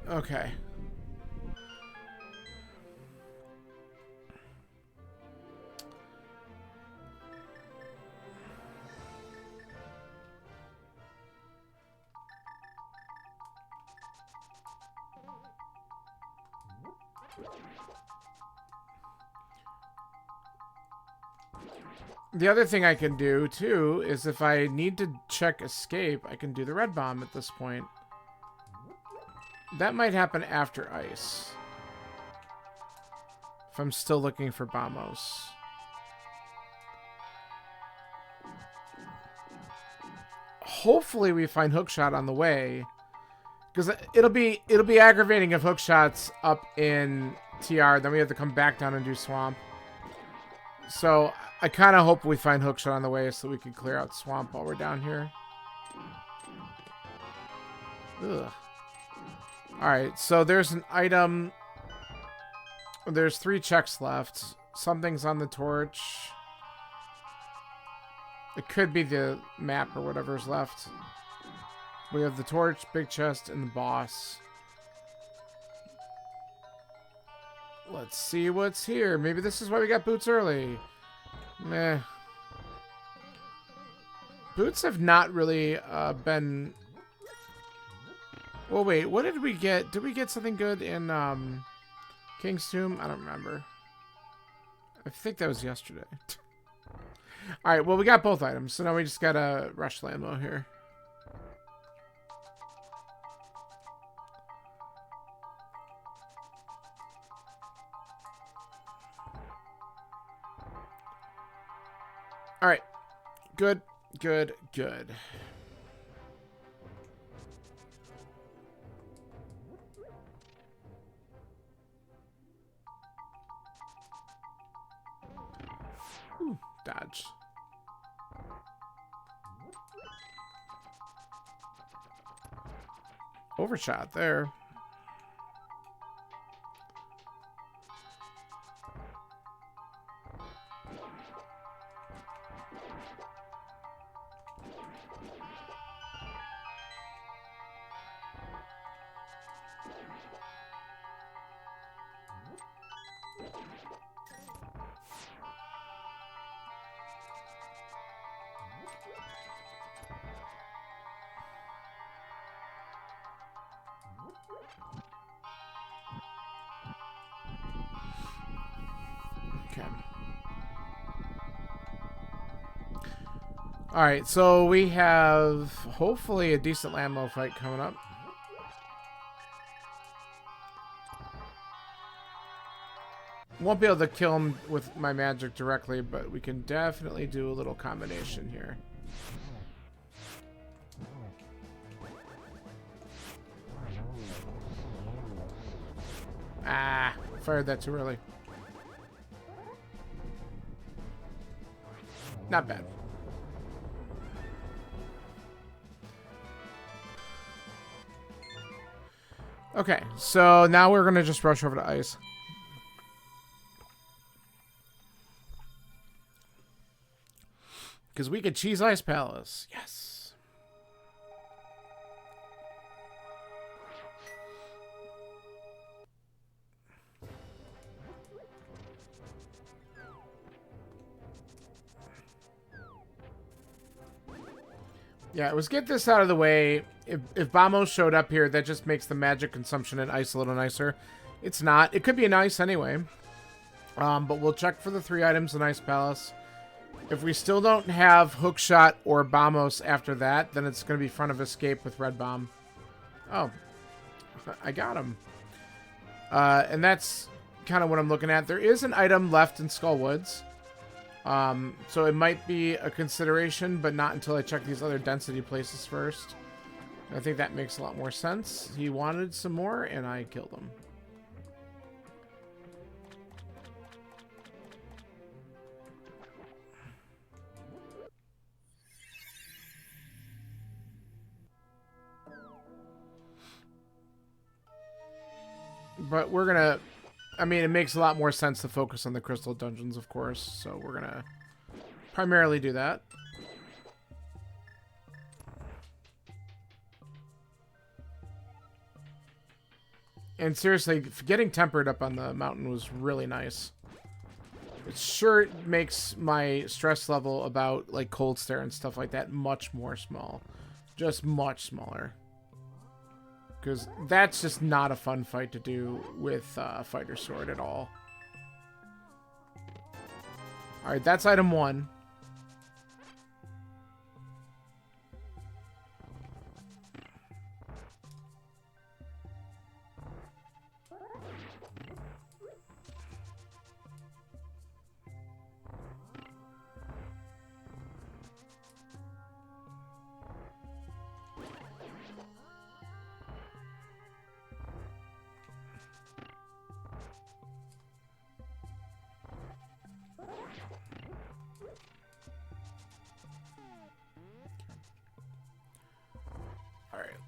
Speaker 1: Okay. The other thing I can do, too, is if I need to check escape, I can do the red bomb at this point. That might happen after Ice. If I'm still looking for Bamos. Hopefully we find Hookshot on the way. Because it'll be aggravating if Hookshot's up in TR, then we have to come back down and do Swamp. So I kind of hope we find Hookshot on the way so we can clear out Swamp while we're down here. Ugh. Alright, so there's an item. There's 3 checks left. Something's on the torch. It could be the map or whatever's left. We have the torch, big chest, and the boss. Let's see what's here. Maybe this is why we got boots early. Meh. Boots have not really been... Well, wait. What did we get? Did we get something good in King's Tomb? I don't remember. I think that was yesterday. Alright, well, we got both items. So now we just gotta rush Lambo here. Alright. Good, good, good. Ooh, dodge. Overshot there. Okay. Alright, so we have hopefully a decent Lambo fight coming up. Won't be able to kill him with my magic directly, but we can definitely do a little combination here. Ah, fired that too early. Not bad. Okay, so now we're gonna just rush over to Ice. Because we could cheese Ice Palace. Yes. Yeah, let's get this out of the way. if Bamo showed up here, that just makes the magic consumption in ice a little nicer. It's not. It could be nice anyway. But we'll check for the 3 items in Ice Palace. If we still don't have Hookshot or Bombos after that, then it's going to be Front of Escape with Red Bomb. Oh, I got him. And that's kind of what I'm looking at. There is an item left in Skull Woods. So it might be a consideration, but not until I check these other density places first. I think that makes a lot more sense. He wanted some more, and I killed him. But we're gonna... I mean, it makes a lot more sense to focus on the crystal dungeons, of course. So we're gonna primarily do that. And seriously, getting tempered up on the mountain was really nice. It sure makes my stress level about like cold stare and stuff like that much more small. Just much smaller. Because that's just not a fun fight to do with Fighter Sword at all. Alright, that's item 1.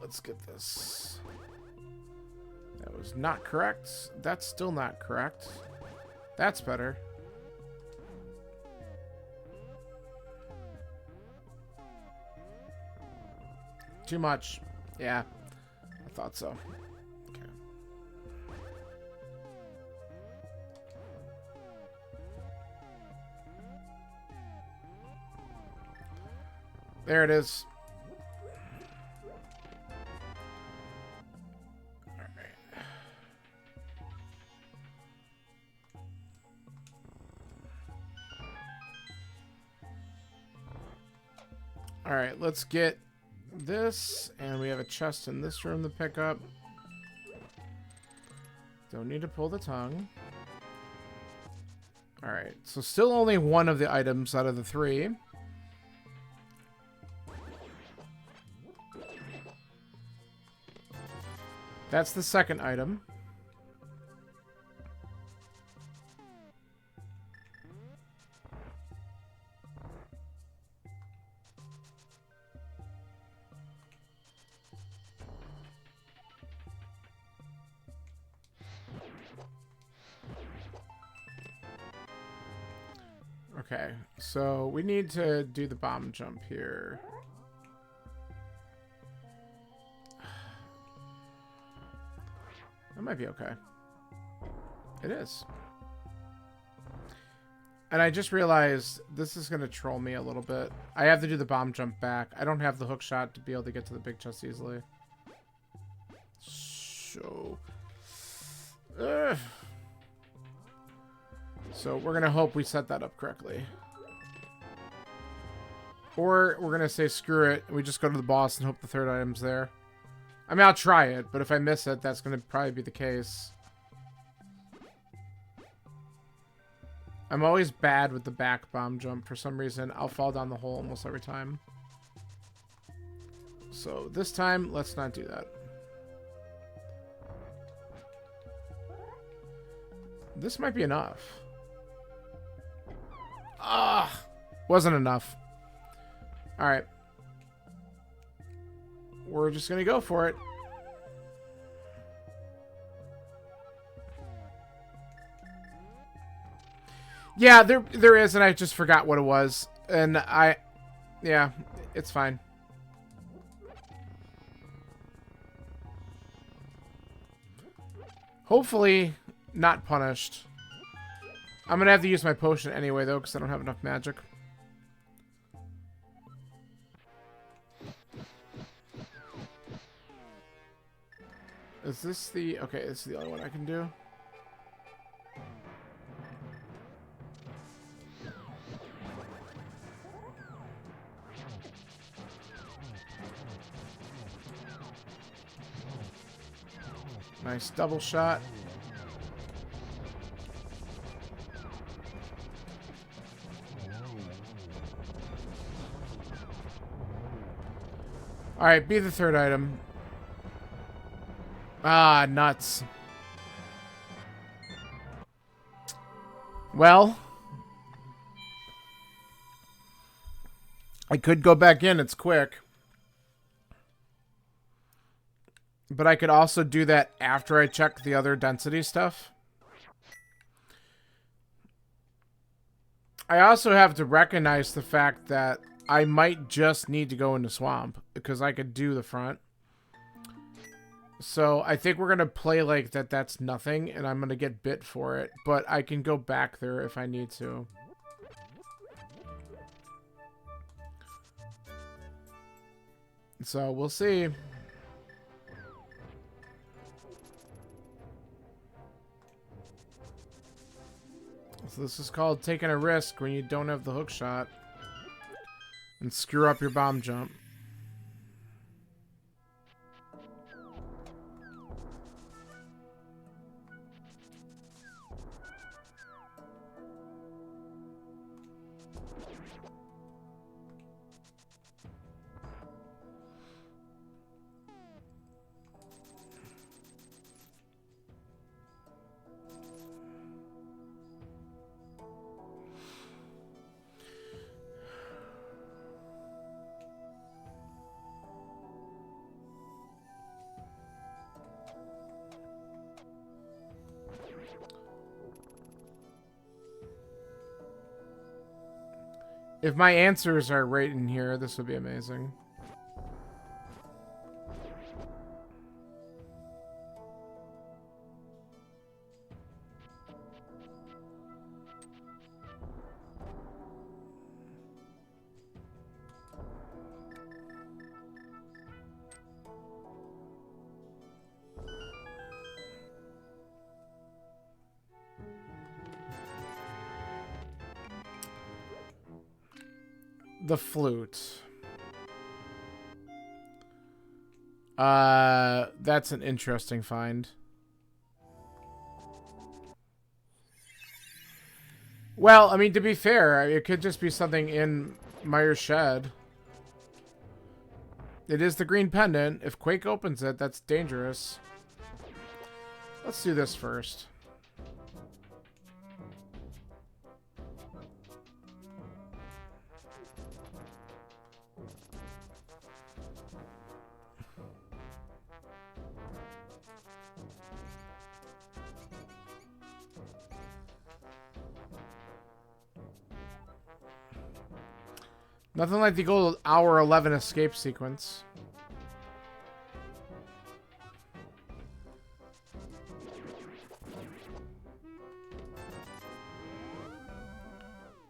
Speaker 1: Let's get this. That was not correct. That's still not correct. That's better. Too much. Yeah, I thought so. Okay. There it is. Alright, let's get this, and we have a chest in this room to pick up. Don't need to pull the tongue. Alright, so still only 1 of the items out of the 3. That's the second item. Okay, so we need to do the bomb jump here. That might be okay. It is. And I just realized this is going to troll me a little bit. I have to do the bomb jump back. I don't have the hook shot to be able to get to the big chest easily. So... So we're going to hope we set that up correctly. Or we're going to say screw it. We just go to the boss and hope the third item's there. I mean, I'll try it, but if I miss it, that's going to probably be the case. I'm always bad with the back bomb jump for some reason. I'll fall down the hole almost every time. So this time, let's not do that. This might be enough. Ah, wasn't enough. All right. We're just going to go for it. Yeah, there is, and I just forgot what it was. And yeah, it's fine. Hopefully not punished. I'm going to have to use my potion anyway, though, because I don't have enough magic. Is this the... Okay, this is the only one I can do. Nice double shot. Alright, be the third item. Ah, nuts. Well, I could go back in. It's quick. But I could also do that after I check the other density stuff. I also have to recognize the fact that I might just need to go into swamp because I could do the front. So I think we're going to play like that that's nothing and I'm going to get bit for it. But I can go back there if I need to. So we'll see. So this is called taking a risk when you don't have the hook shot and screw up your bomb jump. If my answers are right in here, this would be amazing. The flute. That's an interesting find. Well, I mean, to be fair, it could just be something in Meyer's shed. It is the green pendant. If Quake opens it, that's dangerous. Let's do this first. Nothing like the gold hour 11 escape sequence.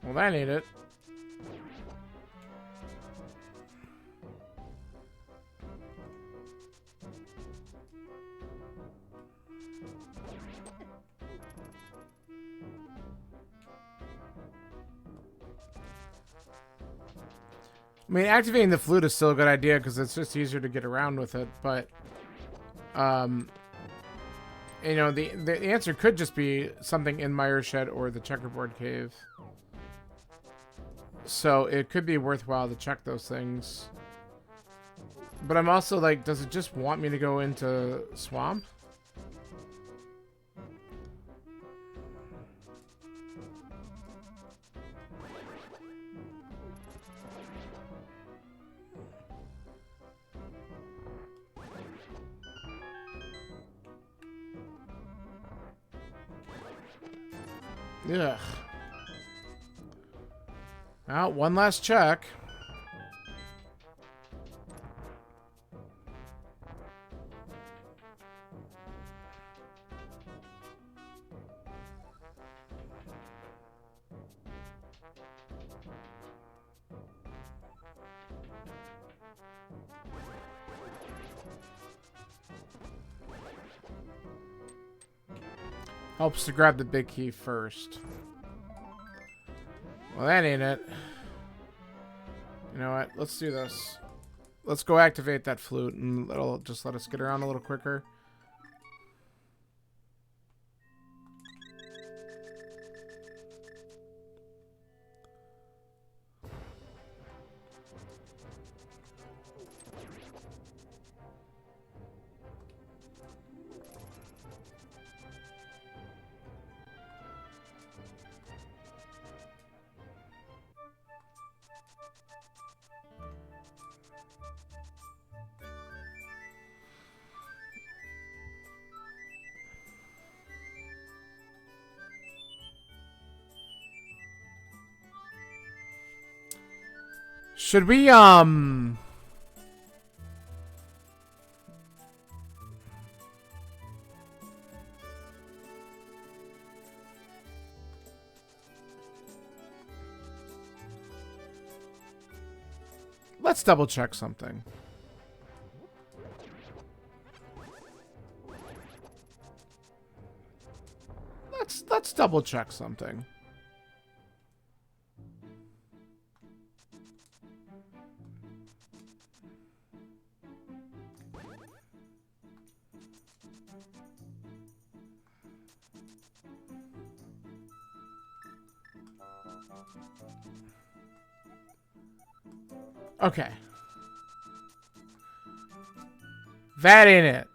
Speaker 1: Well, that ain't it. I mean, activating the flute is still a good idea because it's just easier to get around with it, but you know, the answer could just be something in Meyer's shed or the checkerboard cave. So it could be worthwhile to check those things. But I'm also like, does it just want me to go into swamp? Ugh. Well, one last check. Helps to grab the big key first. Well, that ain't it. You know what? Let's do this. Let's go activate that flute, and it'll just let us get around a little quicker. Should we, let's double check something. Let's double check something. Okay. That ain't it.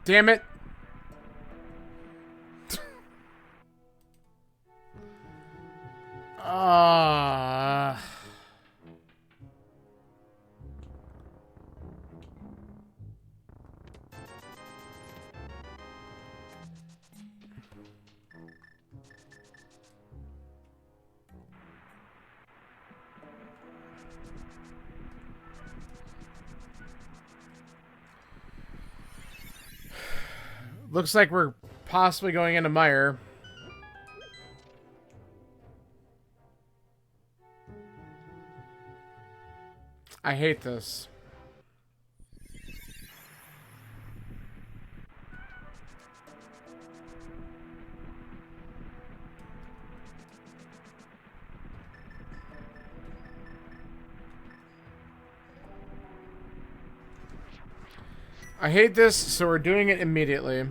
Speaker 1: Damn it. Looks like we're possibly going into mire. I hate this. I hate this, so we're doing it immediately.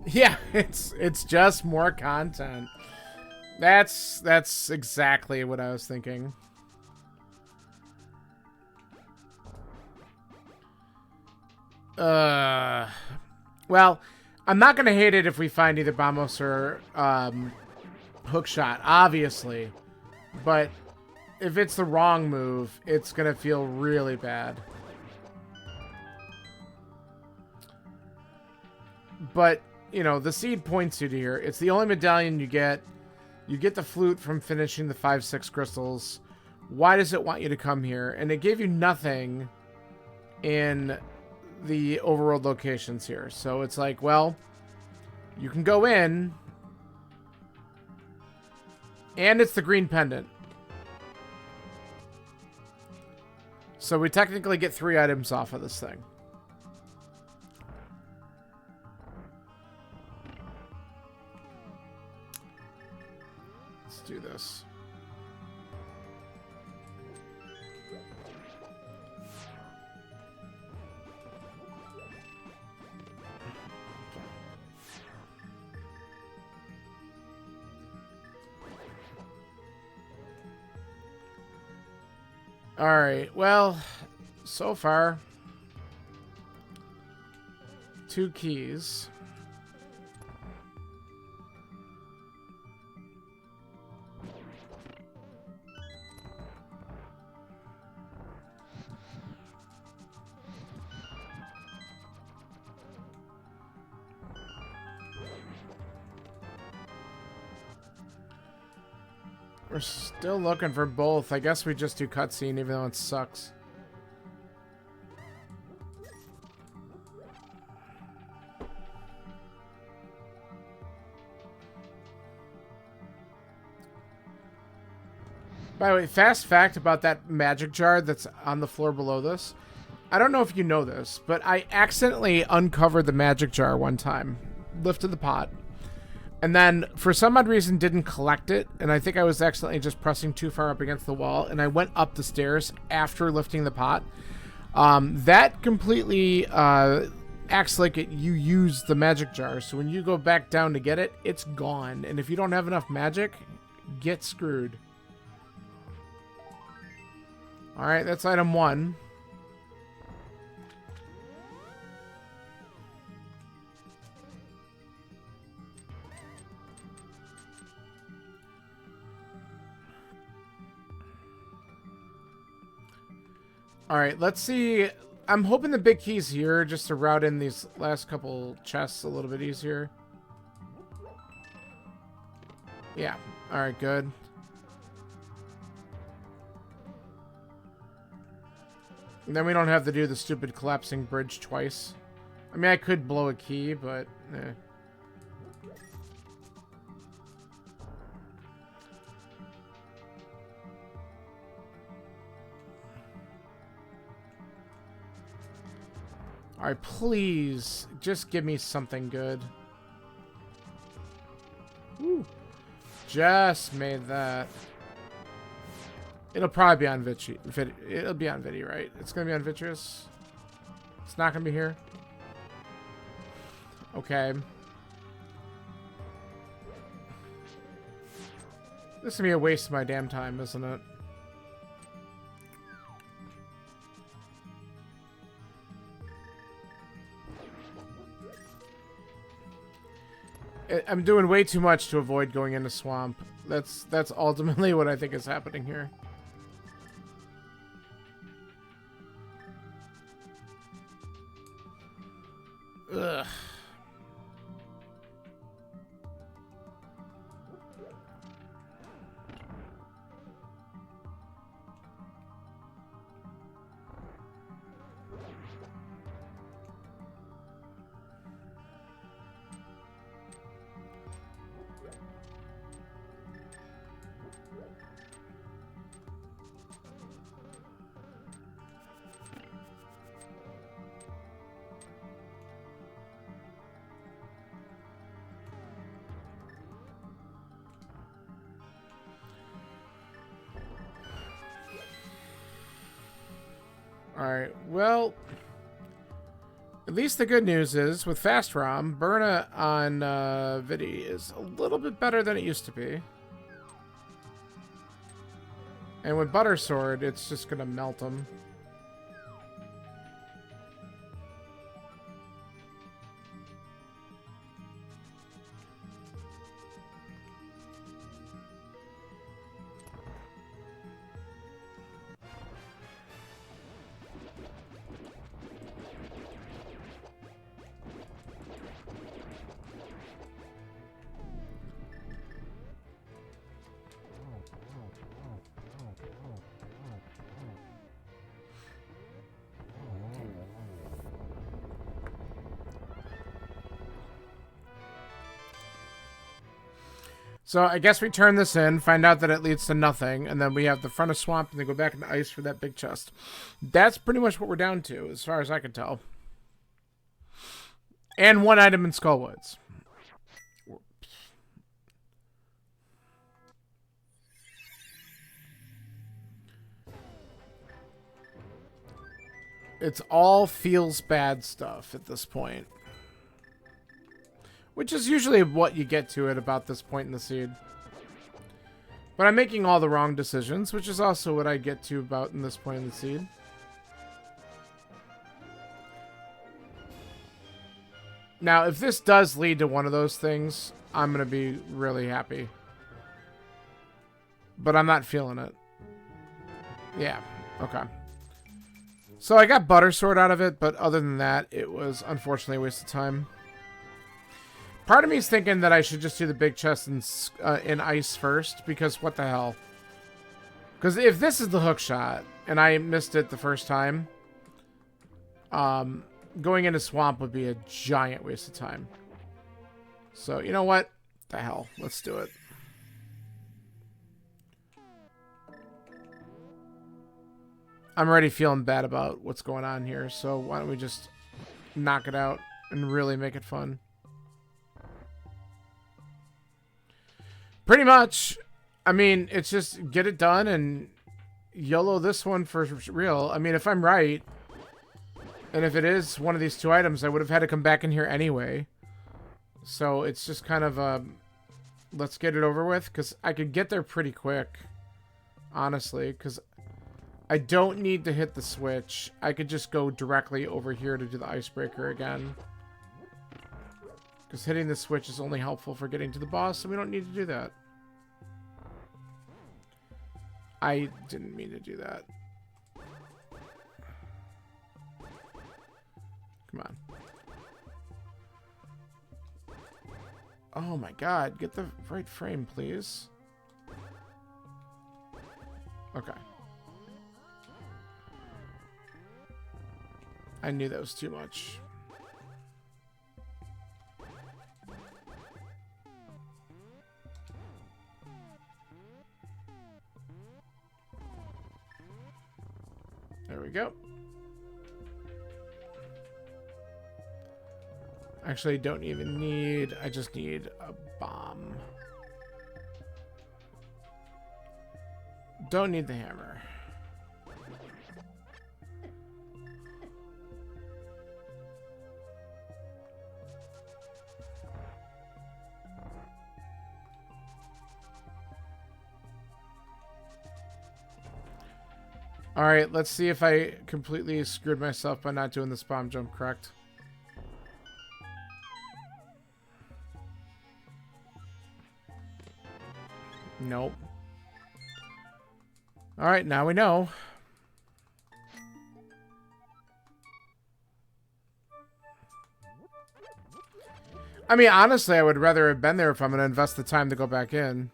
Speaker 1: Yeah, it's just more content. That's exactly what I was thinking. Well, I'm not gonna hate it if we find either Bombos or Hookshot, obviously. But if it's the wrong move, it's gonna feel really bad. But, you know, the seed points you to here. It's the only medallion you get. You get the flute from finishing the 5-6 crystals. Why does it want you to come here? And it gave you nothing in the overworld locations here. So it's like, well, you can go in. And it's the green pendant. So we technically get 3 items off of this thing. Let's do this. Alright, well, so far, 2 keys. We're still looking for both. I guess we just do cutscene even though it sucks. By the way, fast fact about that magic jar that's on the floor below this. I don't know if you know this, but I accidentally uncovered the magic jar one time. Lifted the pot. And then, for some odd reason, didn't collect it. And I think I was accidentally just pressing too far up against the wall. And I went up the stairs after lifting the pot. That completely acts like you use the magic jar. So when you go back down to get it, it's gone. And if you don't have enough magic, get screwed. Alright, that's item 1. Alright, let's see. I'm hoping the big key's here just to route in these last couple chests a little bit easier. Yeah. Alright, good. And then we don't have to do the stupid collapsing bridge twice. I mean, I could blow a key, but eh. Alright, please, just give me something good. Woo. Just made that. It'll probably be on it'll be on Vidi, right? It's gonna be on Vitreous. It's not gonna be here. Okay. This is gonna be a waste of my damn time, isn't it? I'm doing way too much to avoid going into swamp. That's ultimately what I think is happening here. Ugh. Alright, well, at least the good news is, with Fast ROM, Burna on Vidi is a little bit better than it used to be. And with Butter Sword, it's just gonna melt them. So I guess we turn this in, find out that it leads to nothing, and then we have the front of swamp, and then go back into ice for that big chest. That's pretty much what we're down to, as far as I can tell. And one item in Skullwoods. It's all feels bad stuff at this point. Which is usually what you get to at about this point in the seed. But I'm making all the wrong decisions, which is also what I get to about in this point in the seed. Now, if this does lead to one of those things, I'm going to be really happy. But I'm not feeling it. Yeah, okay. So I got Butter Sword out of it, but other than that, it was unfortunately a waste of time. Part of me is thinking that I should just do the big chest in ice first, because what the hell? Because if this is the hook shot, and I missed it the first time, going into swamp would be a giant waste of time. So, you know what? The hell. Let's do it. I'm already feeling bad about what's going on here, so why don't we just knock it out and really make it fun. Pretty much. I mean, it's just get it done and YOLO this one for real. I mean, if I'm right, and if it is one of these two items, I would have had to come back in here anyway. So it's just kind of let's get it over with, because I could get there pretty quick, honestly, because I don't need to hit the switch. I could just go directly over here to do the icebreaker again. Because hitting the switch is only helpful for getting to the boss, so we don't need to do that. I didn't mean to do that. Come on. Oh my god, get the right frame, please. Okay. I knew that was too much. There we go. Actually, don't even need... I just need a bomb. Don't need the hammer. Alright, let's see if I completely screwed myself by not doing this bomb jump correct. Nope. Alright, now we know. I mean, honestly, I would rather have been there if I'm going to invest the time to go back in.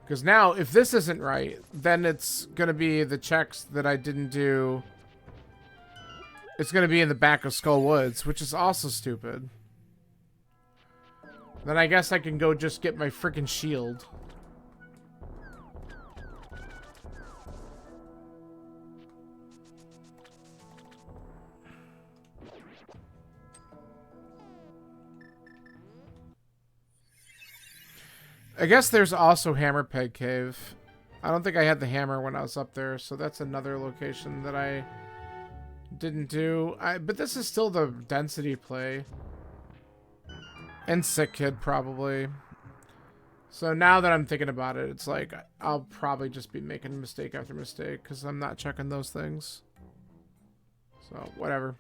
Speaker 1: Because now, if this isn't right, then it's going to be the checks that I didn't do. It's going to be in the back of Skull Woods, which is also stupid. Then I guess I can go just get my freaking shield. I guess there's also Hammer Peg Cave. I don't think I had the hammer when I was up there, so that's another location that I didn't do. But this is still the density play. And Sick Kid, probably. So now that I'm thinking about it, it's like, I'll probably just be making mistake after mistake, because I'm not checking those things. So, whatever.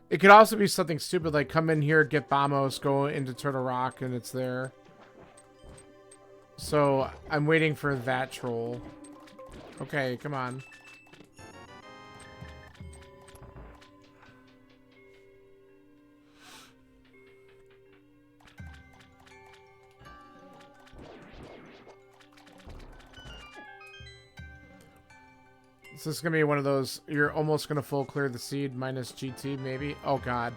Speaker 1: It could also be something stupid, like come in here, get Bamos, go into Turtle Rock, and it's there. So, I'm waiting for that troll. Okay, come on. So this is going to be one of those, you're almost going to full clear the seed minus GT, maybe? Oh, God.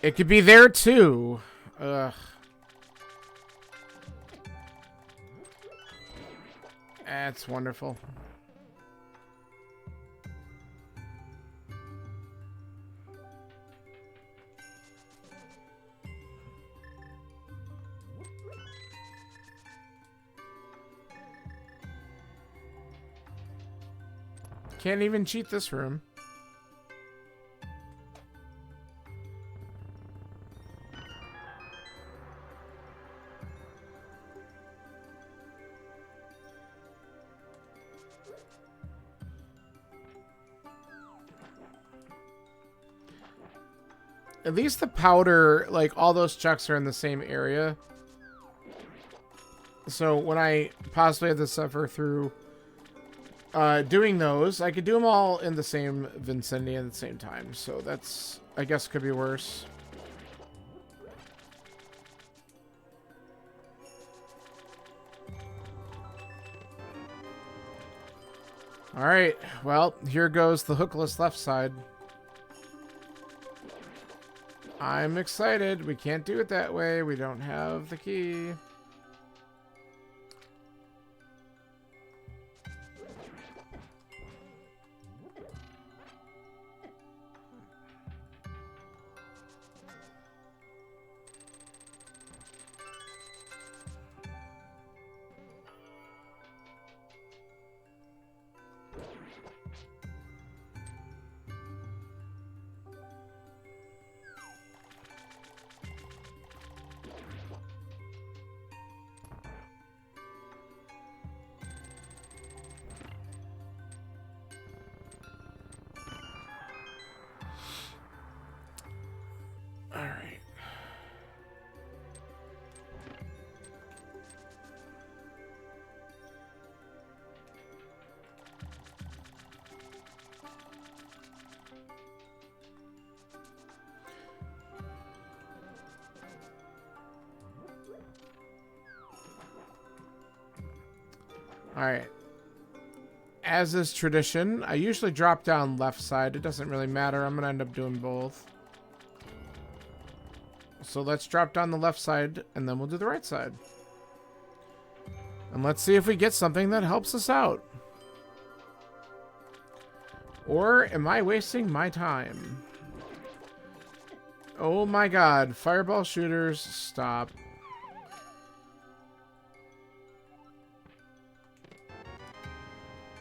Speaker 1: It could be there, too. Ugh. That's wonderful. Can't even cheat this room. At least the powder, like all those checks are in the same area. So when I possibly have to suffer through doing those. I could do them all in the same vicinity at the same time. So that's, I guess, could be worse. Alright, well, here goes the hookless left side. I'm excited. We can't do it that way. We don't have the key. Alright. Alright. As is tradition, I usually drop down left side. It doesn't really matter. I'm going to end up doing both. So let's drop down the left side, and then we'll do the right side. And let's see if we get something that helps us out. Or am I wasting my time? Oh my god. Fireball shooters, stop.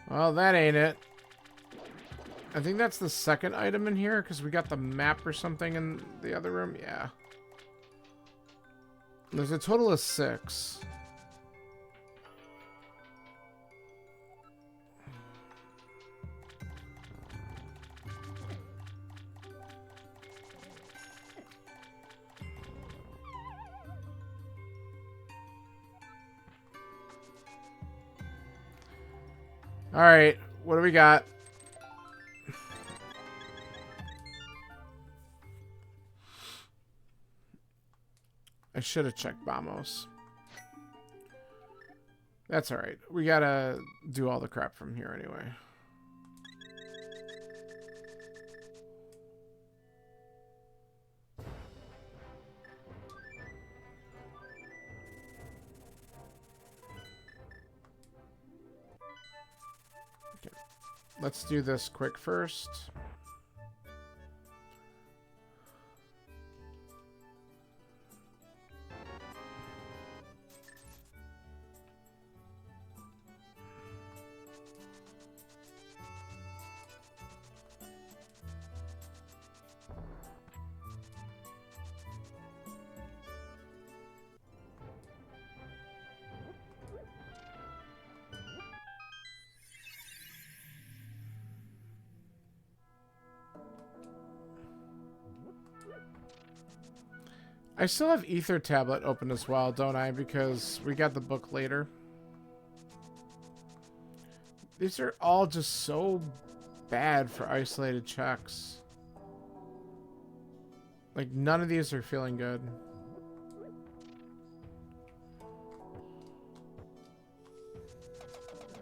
Speaker 1: Well, that ain't it. I think that's the second item in here, because we got the map or something in the other room. Yeah. There's a total of 6. All right, what do we got? I should have checked Vamos. That's all right. We gotta do all the crap from here anyway. Okay. Let's do this quick first. I still have Ether Tablet open as well, don't I? Because we got the book later. These are all just so bad for isolated checks. Like, none of these are feeling good.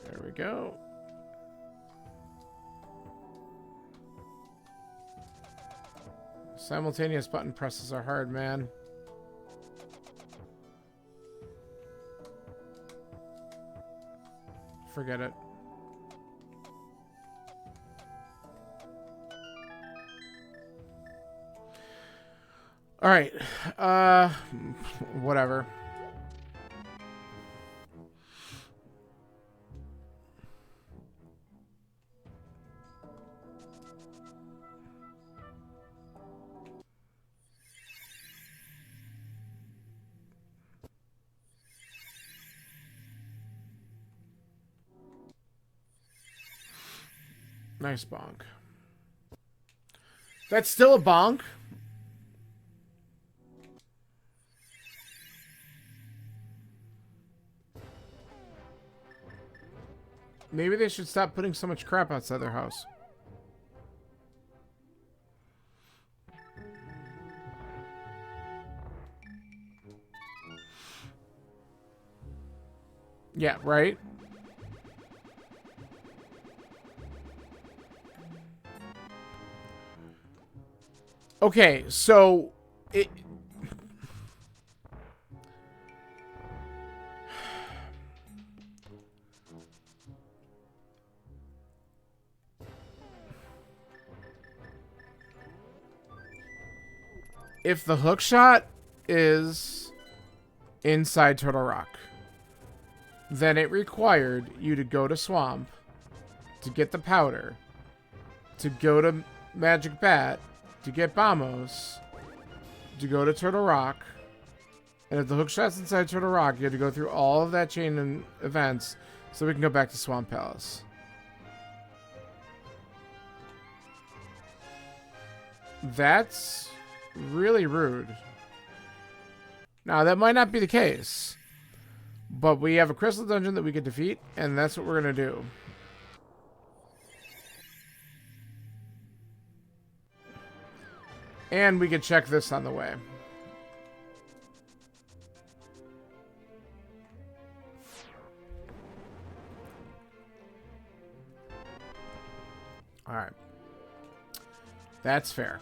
Speaker 1: There we go. Simultaneous button presses are hard, man. Forget it. All right. Whatever. Nice bonk. That's still a bonk. Maybe they should stop putting so much crap outside their house. Yeah, right? Okay, so it if the hook shot is inside Turtle Rock, then it required you to go to Swamp to get the powder, to go to Magic Bat to get Bombos, to go to Turtle Rock, and if the hook shot's inside Turtle Rock, you had to go through all of that chain of events so we can go back to Swamp Palace. That's really rude. Now, that might not be the case, but we have a crystal dungeon that we could defeat, and that's what we're going to do. And we could check this on the way. All right. That's fair.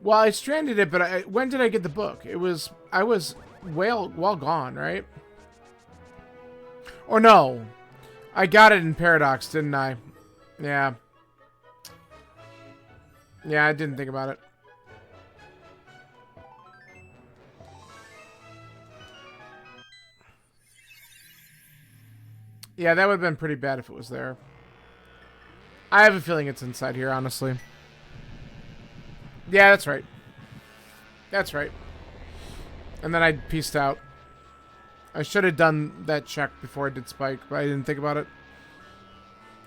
Speaker 1: Well, I stranded it, but when did I get the book? I was well gone, right? Or no, I got it in Paradox, didn't I? Yeah. Yeah, I didn't think about it. Yeah, that would have been pretty bad if it was there. I have a feeling it's inside here, honestly. Yeah, that's right. That's right. And then I pieced out. I should have done that check before I did Spike, but I didn't think about it.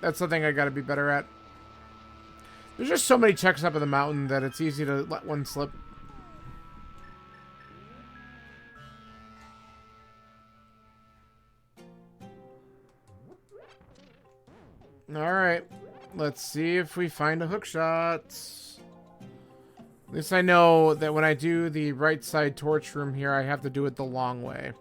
Speaker 1: That's something I gotta be better at. There's just so many checks up in the mountain that it's easy to let one slip. Alright. Let's see if we find a hookshot. At least I know that when I do the right side torch room here, I have to do it the long way.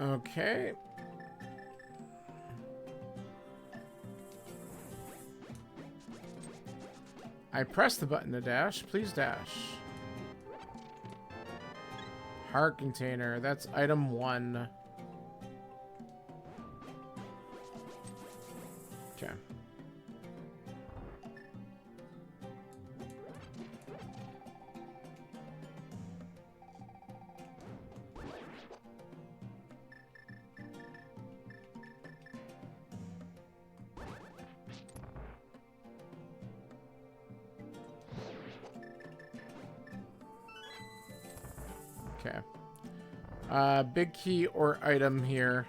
Speaker 1: Okay. I press the button to dash. Please dash. Heart container. That's item 1. Okay. Okay. Big key or item here.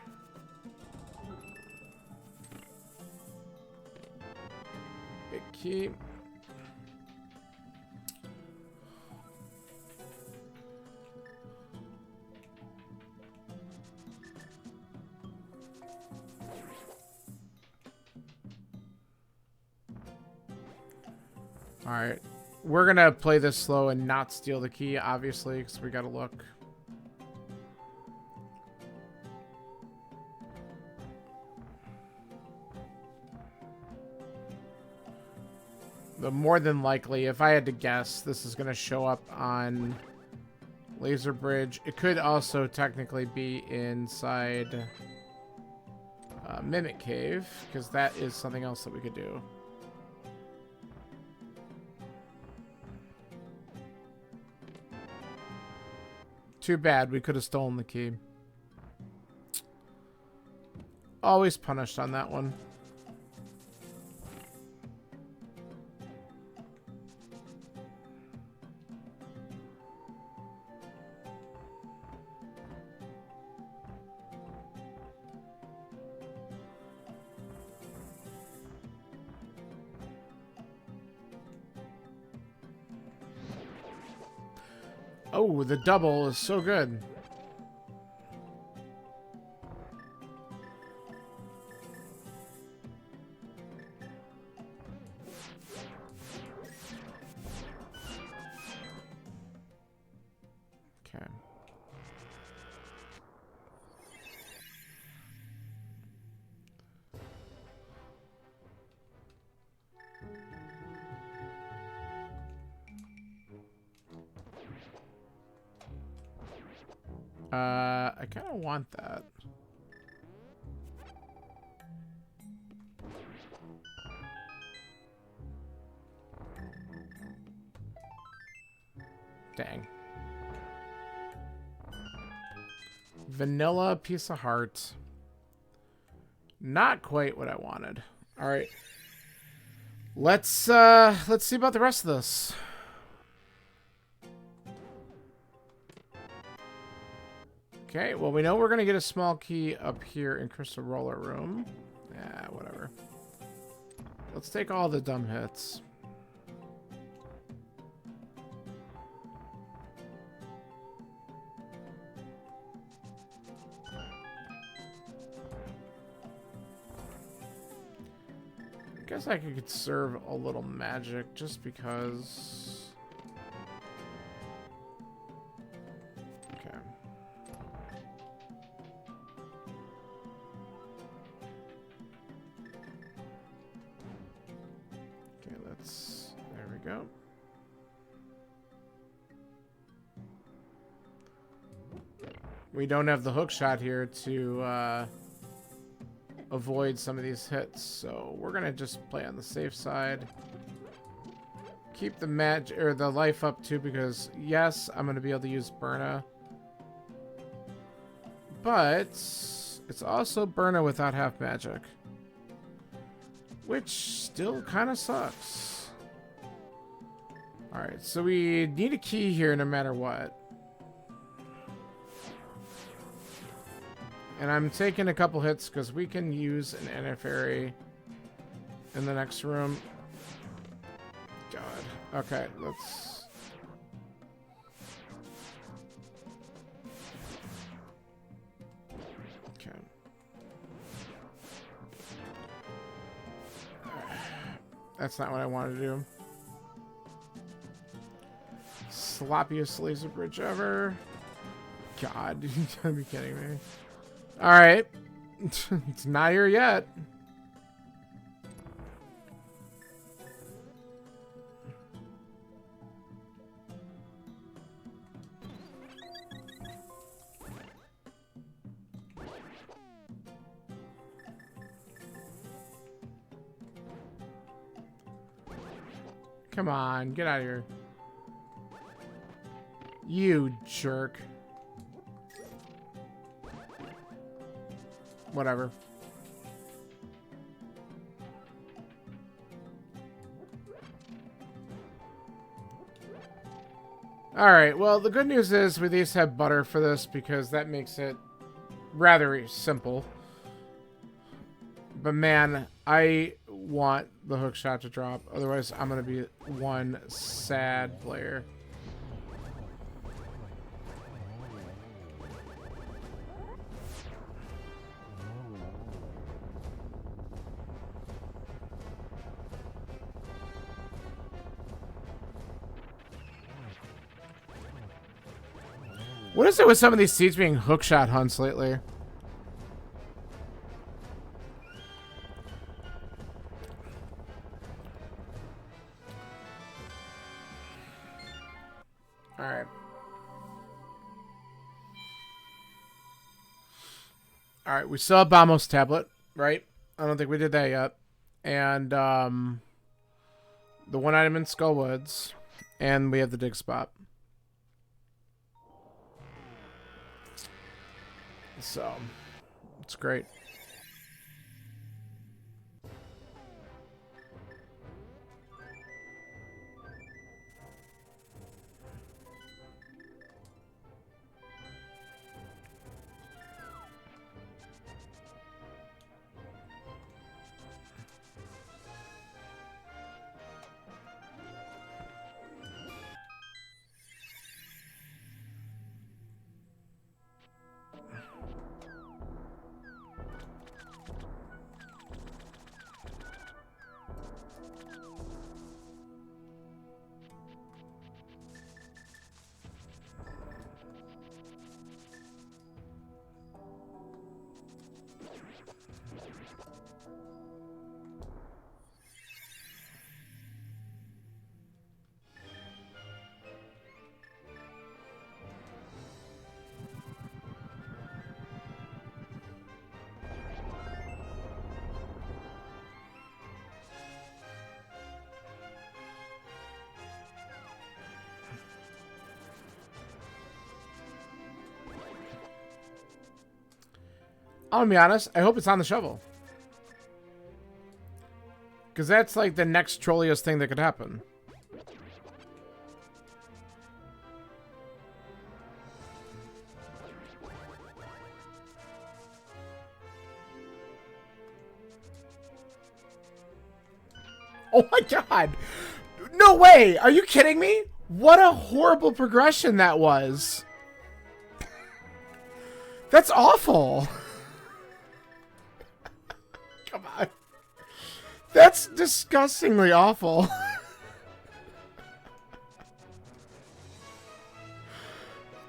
Speaker 1: Big key. All right. We're going to play this slow and not steal the key, obviously, because we got to look. But more than likely, if I had to guess, this is going to show up on Laser Bridge. It could also technically be inside Mimic Cave, because that is something else that we could do. Too bad, we could have stolen the key. Always punished on that one. Oh, the double is so good. Okay. I kind of want that. Dang. Vanilla piece of heart. Not quite what I wanted. All right. Let's see about the rest of this. Okay, well, we know we're going to get a small key up here in Crystal Roller Room. Yeah, whatever. Let's take all the dumb hits. I guess I could conserve a little magic just because... Go. We don't have the hook shot here to avoid some of these hits, so we're gonna just play on the safe side. Keep the the life up too, because yes, I'm gonna be able to use Burna, but it's also Burna without half magic, which still kind of sucks. Alright, so we need a key here no matter what. And I'm taking a couple hits because we can use an NFairy in the next room. God. Okay, let's... Okay. That's not what I wanted to do. Sloppiest laser bridge ever. God, you gotta be kidding me. Alright. It's not here yet. Come on, get out of here. You jerk. Whatever. Alright, well, the good news is we at least have butter for this because that makes it rather simple. But man, I want the hook shot to drop. Otherwise, I'm going to be one sad player. What is it with some of these seeds being hookshot hunts lately? Alright. Alright, we still have Bamos tablet, right? I don't think we did that yet. And, the one item in Skullwoods. And we have the dig spot. So, it's great. I'll be honest, I hope it's on the shovel. Because that's like the next trolliest thing that could happen. Oh my god! No way! Are you kidding me? What a horrible progression that was. That's awful. Come on. That's disgustingly awful.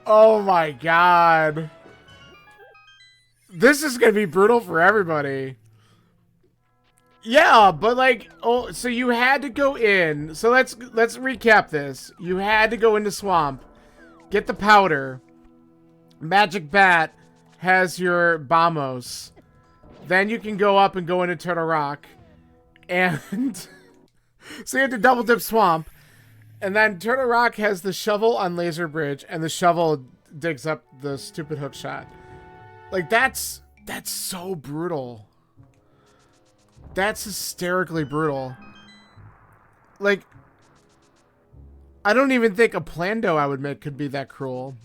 Speaker 1: Oh my god. This is gonna be brutal for everybody. Yeah, but like, oh, so you had to go in. So let's recap this. You had to go into Swamp, get the powder. Magic Bat has your Bamos. Then you can go up and go into Turtle Rock. And so you have to double dip Swamp. And then Turtle Rock has the shovel on Laser Bridge, and the shovel digs up the stupid hook shot. Like, that's so brutal. That's hysterically brutal. Like, I don't even think a Plando I would make could be that cruel.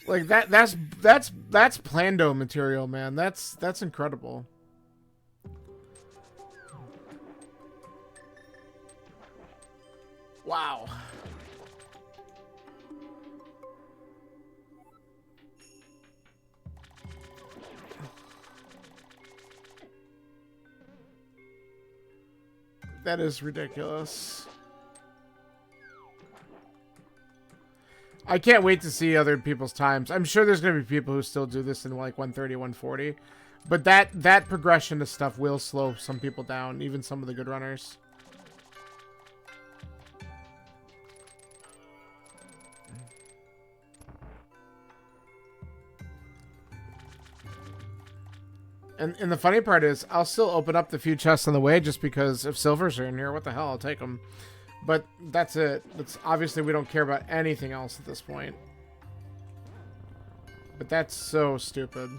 Speaker 1: Like that's Plando material, man. That's incredible. Wow. That is ridiculous. I can't wait to see other people's times. I'm sure there's going to be people who still do this in like 130, 140. But that progression of stuff will slow some people down, even some of the good runners. And the funny part is, I'll still open up the few chests on the way just because if silvers are in here, what the hell, I'll take them. But that's it. That's obviously we don't care about anything else at this point. But that's so stupid.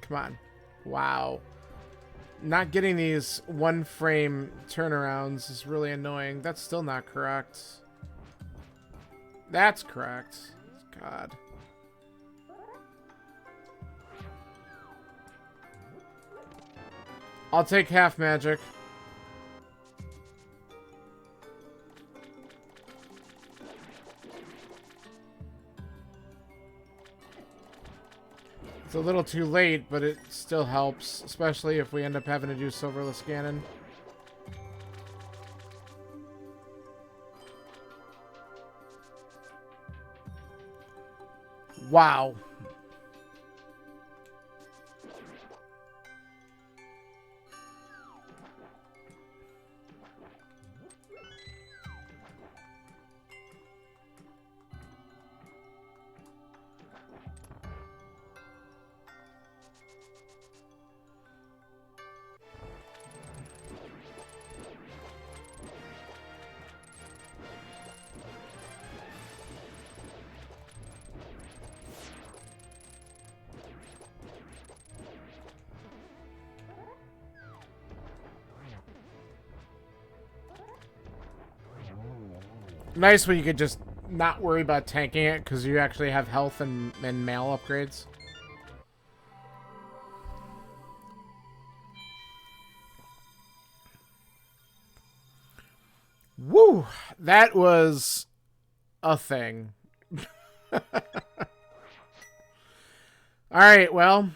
Speaker 1: Come on. Wow. Not getting these one frame turnarounds is really annoying. That's still not correct. That's correct. God. I'll take half magic. It's a little too late, but it still helps, especially if we end up having to do silverless Ganon. Wow. Nice when you could just not worry about tanking it because you actually have health and mail upgrades. Woo! That was a thing. Alright, well,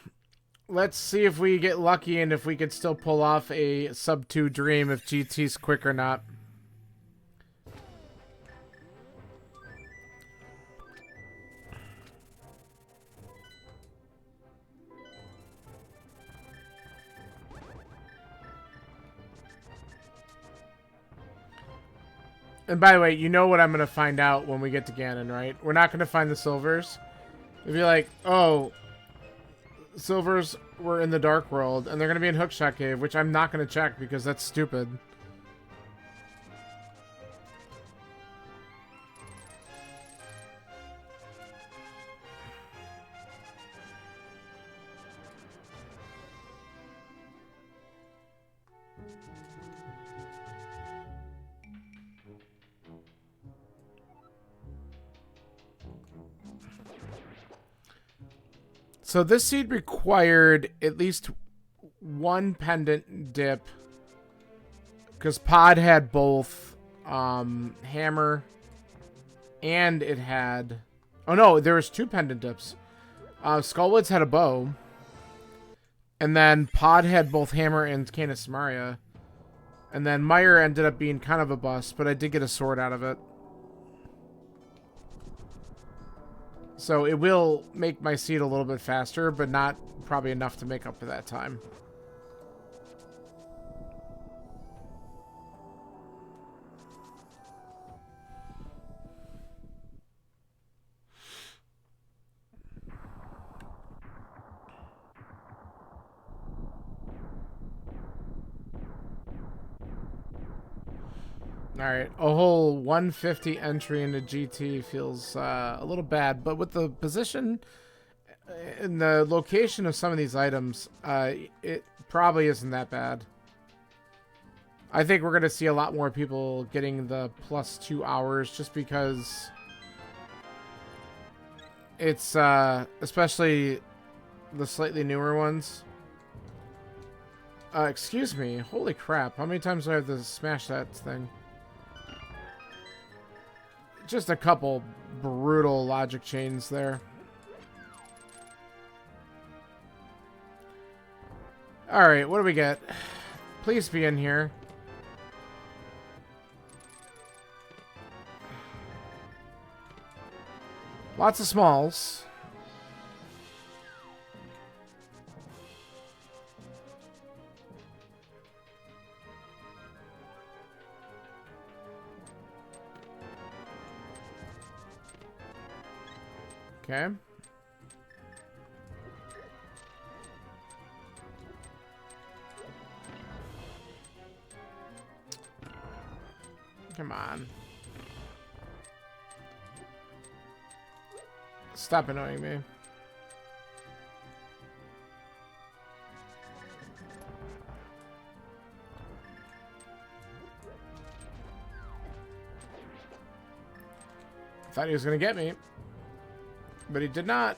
Speaker 1: let's see if we get lucky and if we can still pull off a sub 2 dream if GT's quick or not. And by the way, you know what I'm going to find out when we get to Ganon, right? We're not going to find the silvers. It'll be like, oh, silvers were in the Dark World, and they're going to be in Hookshot Cave, which I'm not going to check because that's stupid. So this seed required at least one pendant dip because Pod had both hammer and it had... Oh no, there was 2 pendant dips. Skullwoods had a bow. And then Pod had both hammer and Canis Maria. And then Meyer ended up being kind of a bust, but I did get a sword out of it. So it will make my seed a little bit faster, but not probably enough to make up for that time. Alright, a whole 150 entry into GT feels a little bad, but with the position and the location of some of these items, it probably isn't that bad. I think we're going to see a lot more people getting the plus 2 hours just because it's, especially the slightly newer ones. Excuse me, holy crap, how many times do I have to smash that thing? Just a couple brutal logic chains there. Alright, what do we get? Please be in here. Lots of smalls. Okay. Come on. Stop annoying me. Thought he was gonna get me. But he did not.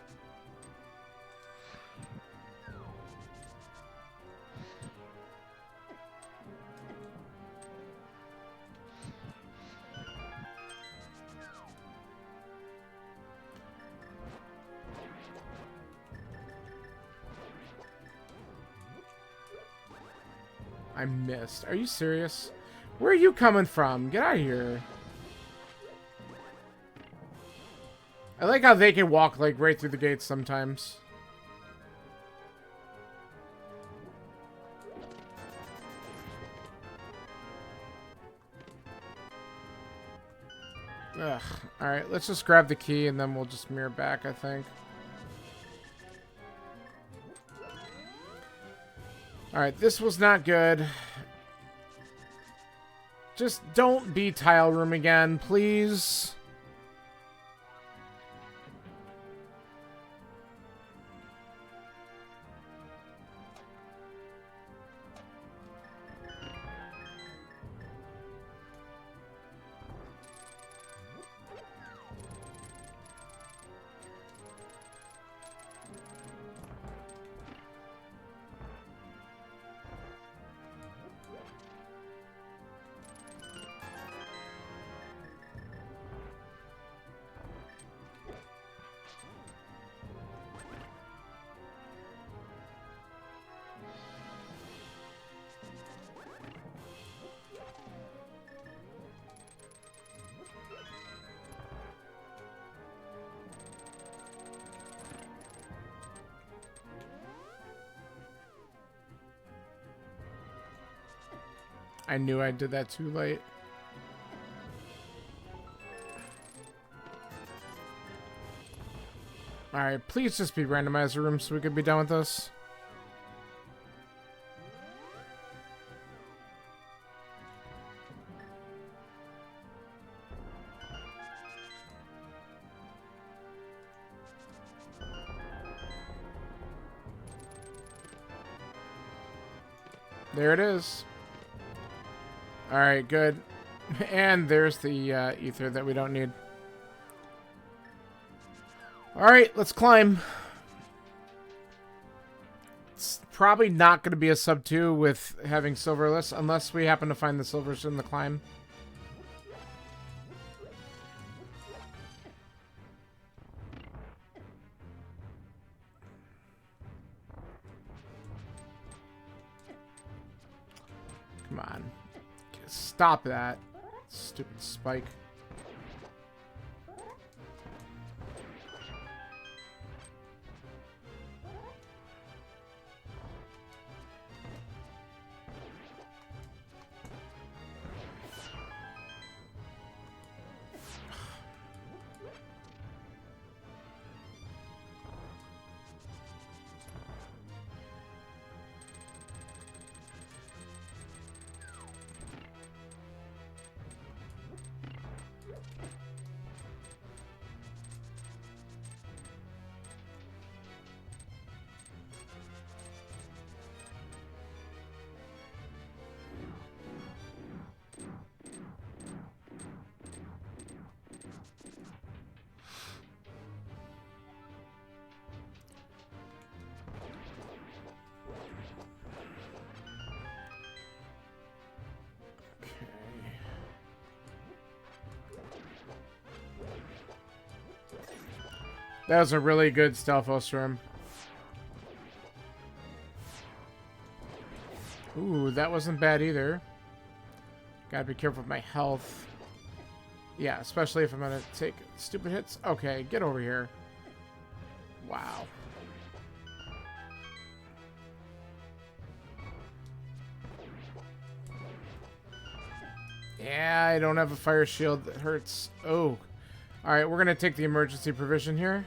Speaker 1: I missed. Are you serious? Where are you coming from? Get out of here. I like how they can walk, like, right through the gates sometimes. Ugh. Alright, let's just grab the key and then we'll just mirror back, I think. Alright, this was not good. Just don't be tile room again, please. I knew I did that too late. Alright, please just be randomizer room so we could be done with this. There it is. Alright, good. And there's the ether that we don't need. Alright, let's climb. It's probably not going to be a sub 2 with having silverless, unless we happen to find the silvers in the climb. Come on. Stop that. Stupid spike. That was a really good Stealthos room. Ooh, that wasn't bad either. Gotta be careful with my health. Yeah, especially if I'm gonna take stupid hits. Okay, get over here. Wow. Yeah, I don't have a fire shield that hurts. Oh. Alright, we're gonna take the emergency provision here.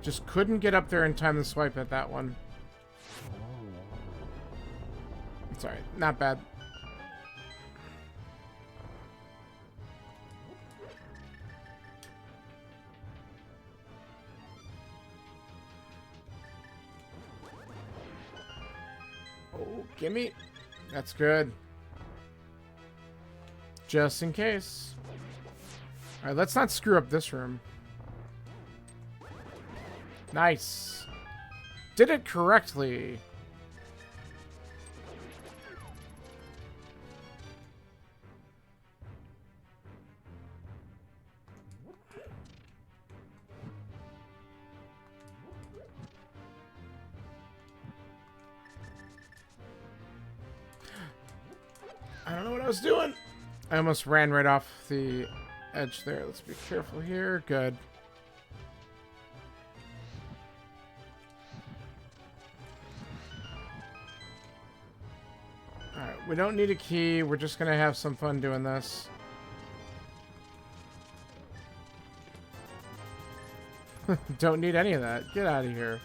Speaker 1: Just couldn't get up there in time to swipe at that one. It's alright, not bad. Oh, gimme. That's good. Just in case. Alright, let's not screw up this room. Nice. Did it correctly. I don't know what I was doing. I almost ran right off the edge there. Let's be careful here. Good. Alright, we don't need a key. We're just going to have some fun doing this. Don't need any of that. Get out of here.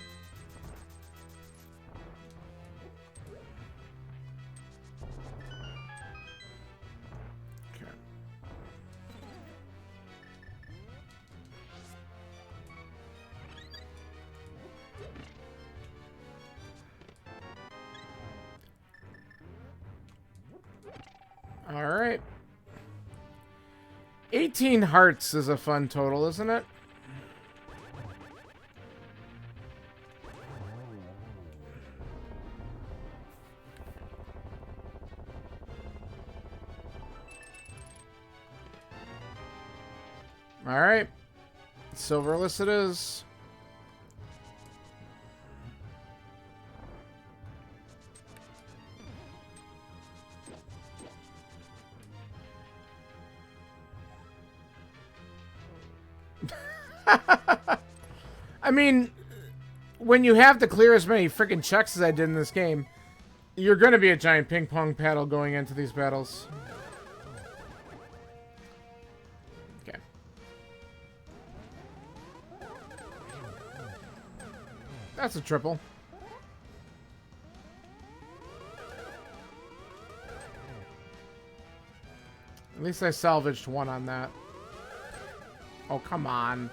Speaker 1: Alright. 18 hearts is a fun total, isn't it? Alright. Silverless it is. I mean, when you have to clear as many freaking checks as I did in this game, you're going to be a giant ping pong paddle going into these battles. Okay. That's a triple. At least I salvaged one on that. Oh, come on.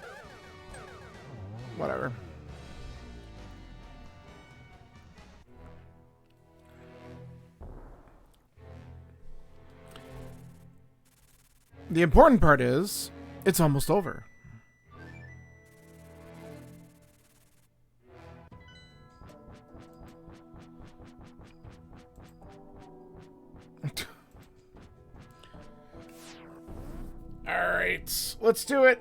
Speaker 1: Whatever. The important part is, it's almost over. Alright, let's do it.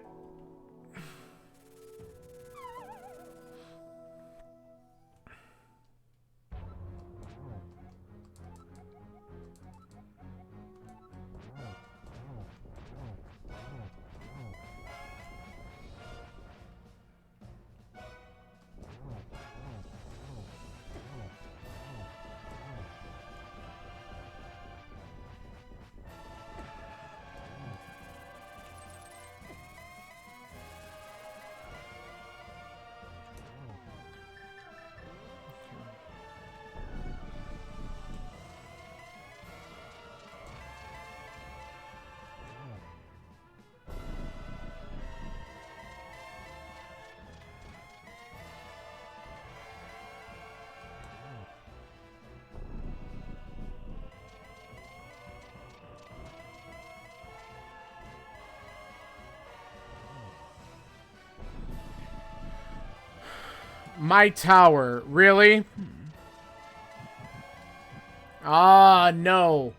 Speaker 1: My tower, really? Ah, no.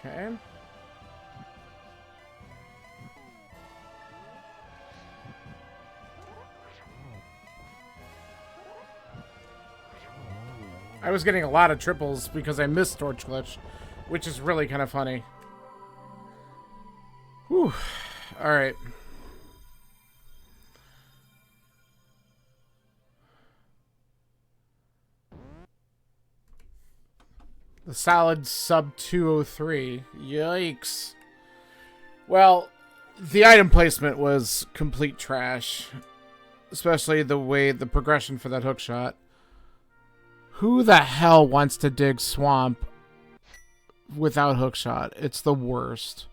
Speaker 1: Okay. I was getting a lot of triples because I missed Torch Glitch, which is really kind of funny. Whew. Alright. The solid sub 203. Yikes. Well, the item placement was complete trash. Especially the way the progression for that hook shot. Who the hell wants to dig swamp without hookshot? It's the worst.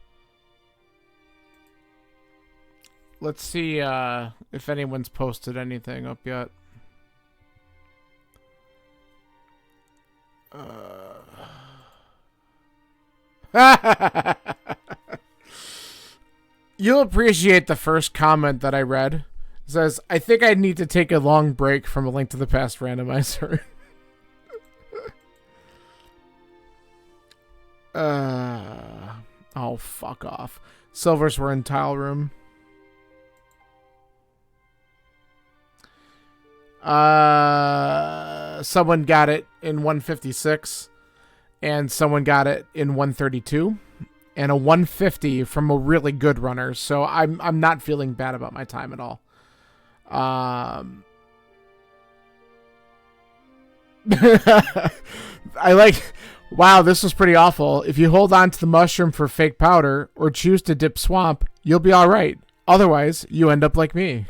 Speaker 1: Let's see if anyone's posted anything up yet. You'll appreciate the first comment that I read. It says, I think I need to take a long break from A Link to the Past randomizer. Oh, fuck off. Silvers were in tile room. Someone got it in 156. And someone got it in 132. And a 150 from a really good runner. So I'm not feeling bad about my time at all. I like... Wow, this was pretty awful. If you hold on to the mushroom for fake powder or choose to dip swamp, you'll be alright. Otherwise, you end up like me.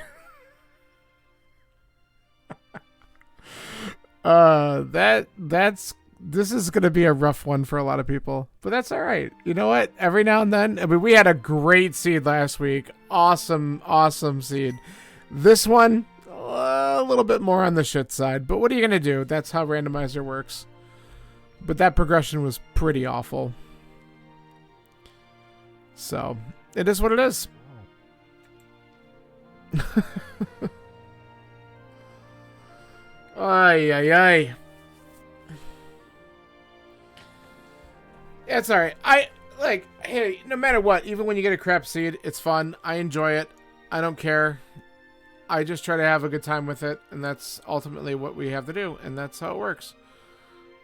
Speaker 1: This is going to be a rough one for a lot of people, but that's all right. You know what? Every now and then, I mean, we had a great seed last week. Awesome seed. This one, a little bit more on the shit side, but what are you going to do? That's how randomizer works. But that progression was pretty awful. So, it is what it is. Ay. It's alright. Hey, no matter what, even when you get a crap seed, it's fun. I enjoy it. I don't care. I just try to have a good time with it, and that's ultimately what we have to do, and that's how it works.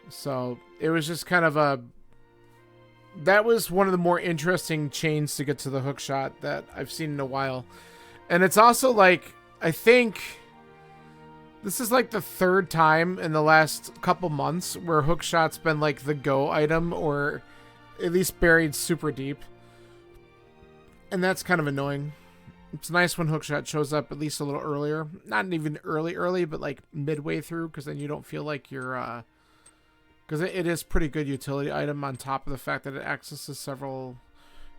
Speaker 1: So, it was just kind of a... That was one of the more interesting chains to get to the hook shot that I've seen in a while. And it's also like, I think... This is like the third time in the last couple months where hookshot's been like the go item, or at least buried super deep. And that's kind of annoying. It's nice when hookshot shows up at least a little earlier. Not even early, but like midway through, because then you don't feel like you're... Because it is pretty good utility item on top of the fact that it accesses several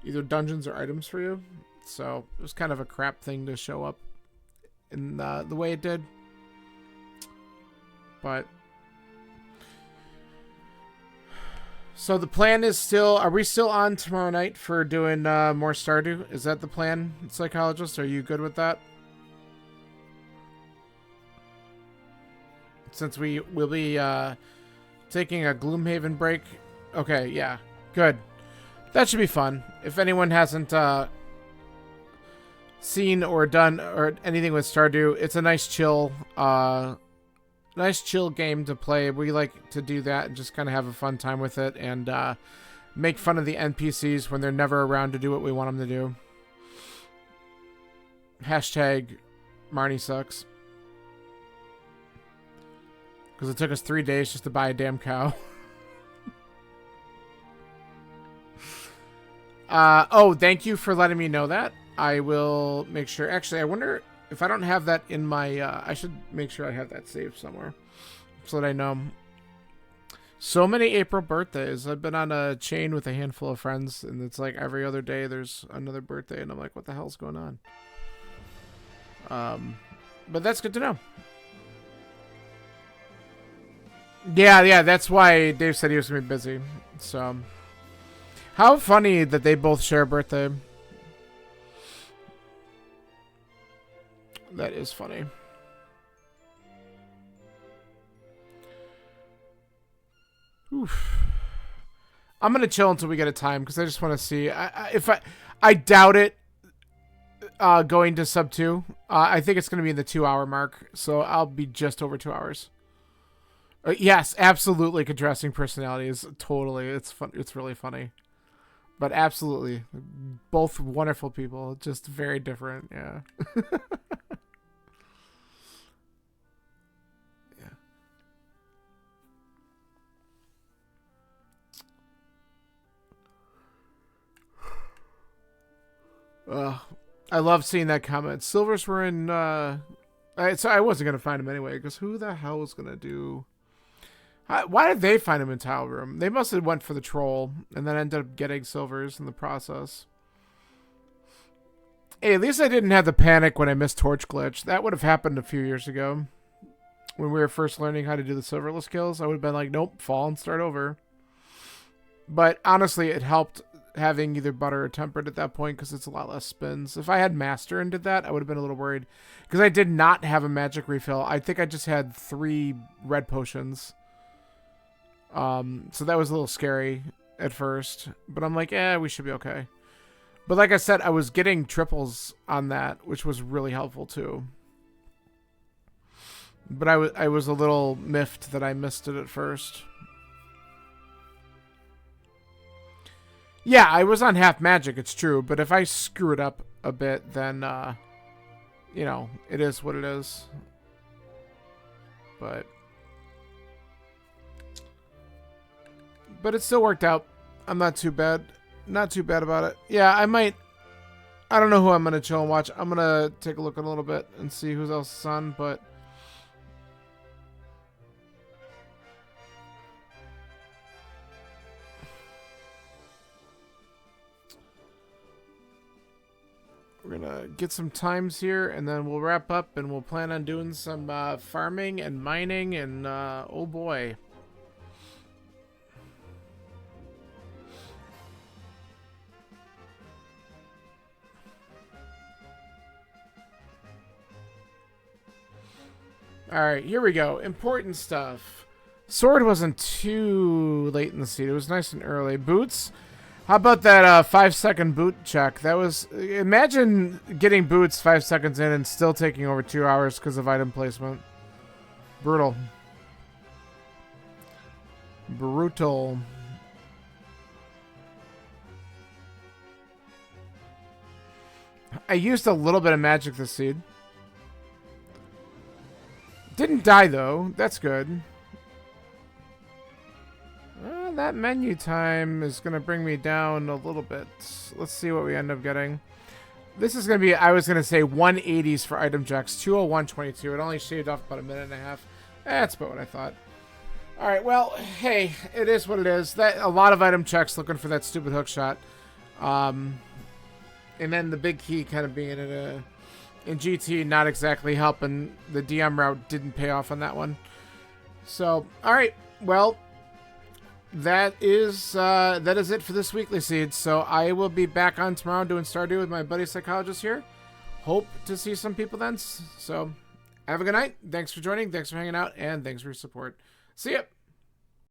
Speaker 1: either dungeons or items for you. So it was kind of a crap thing to show up in the way it did. But so the plan is still, are we still on tomorrow night for doing more Stardew? Is that the plan, Psychologist? Are you good with that? Since we will be taking a Gloomhaven break. Okay, yeah. Good. That should be fun. If anyone hasn't seen or done or anything with Stardew, it's a nice chill game to play. We like to do that and just kind of have a fun time with it and make fun of the NPCs when they're never around to do what we want them to do. Hashtag Marnie sucks. Because it took us 3 days just to buy a damn cow. Oh, thank you for letting me know that. I will make sure. Actually, I wonder if I don't have that in my... I should make sure I have that saved somewhere. So that I know. So many April birthdays. I've been on a chain with a handful of friends, and it's like every other day there's another birthday, and I'm like, what the hell's going on? But that's good to know. Yeah, that's why Dave said he was going to be busy. So, how funny that they both share a birthday. That is funny. Oof. I'm going to chill until we get a time, because I just want to see. I doubt it going to sub 2. I think it's going to be in the 2-hour mark, so I'll be just over 2 hours. Yes, absolutely. Contrasting personalities. Totally. It's fun. It's really funny. But absolutely. Both wonderful people. Just very different. Yeah. I love seeing that comment. Silvers were in... so I wasn't going to find him anyway, because who the hell was going to do... Why did they find him in Tile Room? They must have went for the troll and then ended up getting silvers in the process. Hey, at least I didn't have the panic when I missed Torch Glitch. That would have happened a few years ago. When we were first learning how to do the silverless kills, I would have been like, nope, fall and start over. But honestly, it helped having either butter or tempered at that point, because it's a lot less spins. If I had master and did that, I would have been a little worried. Because I did not have a magic refill. I think I just had 3 red potions. So that was a little scary at first, but I'm like, we should be okay. But like I said, I was getting triples on that, which was really helpful too. But I was a little miffed that I missed it at first. Yeah, I was on half magic, it's true, but if I screw it up a bit, then, you know, it is what it is. But... But it still worked out. I'm not too bad. Not too bad about it. Yeah, I might... I don't know who I'm going to chill and watch. I'm going to take a look in a little bit and see who else is on, but... We're going to get some times here, and then we'll wrap up, and we'll plan on doing some farming and mining, and oh boy. Alright, here we go. Important stuff. Sword wasn't too late in the seed. It was nice and early. Boots. How about that 5-second boot check? That was... Imagine getting boots 5 seconds in and still taking over 2 hours because of item placement. Brutal. Brutal. I used a little bit of magic this seed. Didn't die, though. That's good. That menu time is going to bring me down a little bit. Let's see what we end up getting. This is going to be, I was going to say 180s for item checks. 201.22. It only shaved off about a minute and a half. That's about what I thought. Alright, well, hey, it is what it is. That a lot of item checks looking for that stupid hook shot. And then the big key kind of being in GT, not exactly helping. The DM route didn't pay off on that one. So, alright, well, that is it for this weekly seed. So I will be back on tomorrow doing Stardew with my buddy Psychologist here. Hope to see some people then. So have a good night. Thanks for joining. Thanks for hanging out. And thanks for your support. See ya.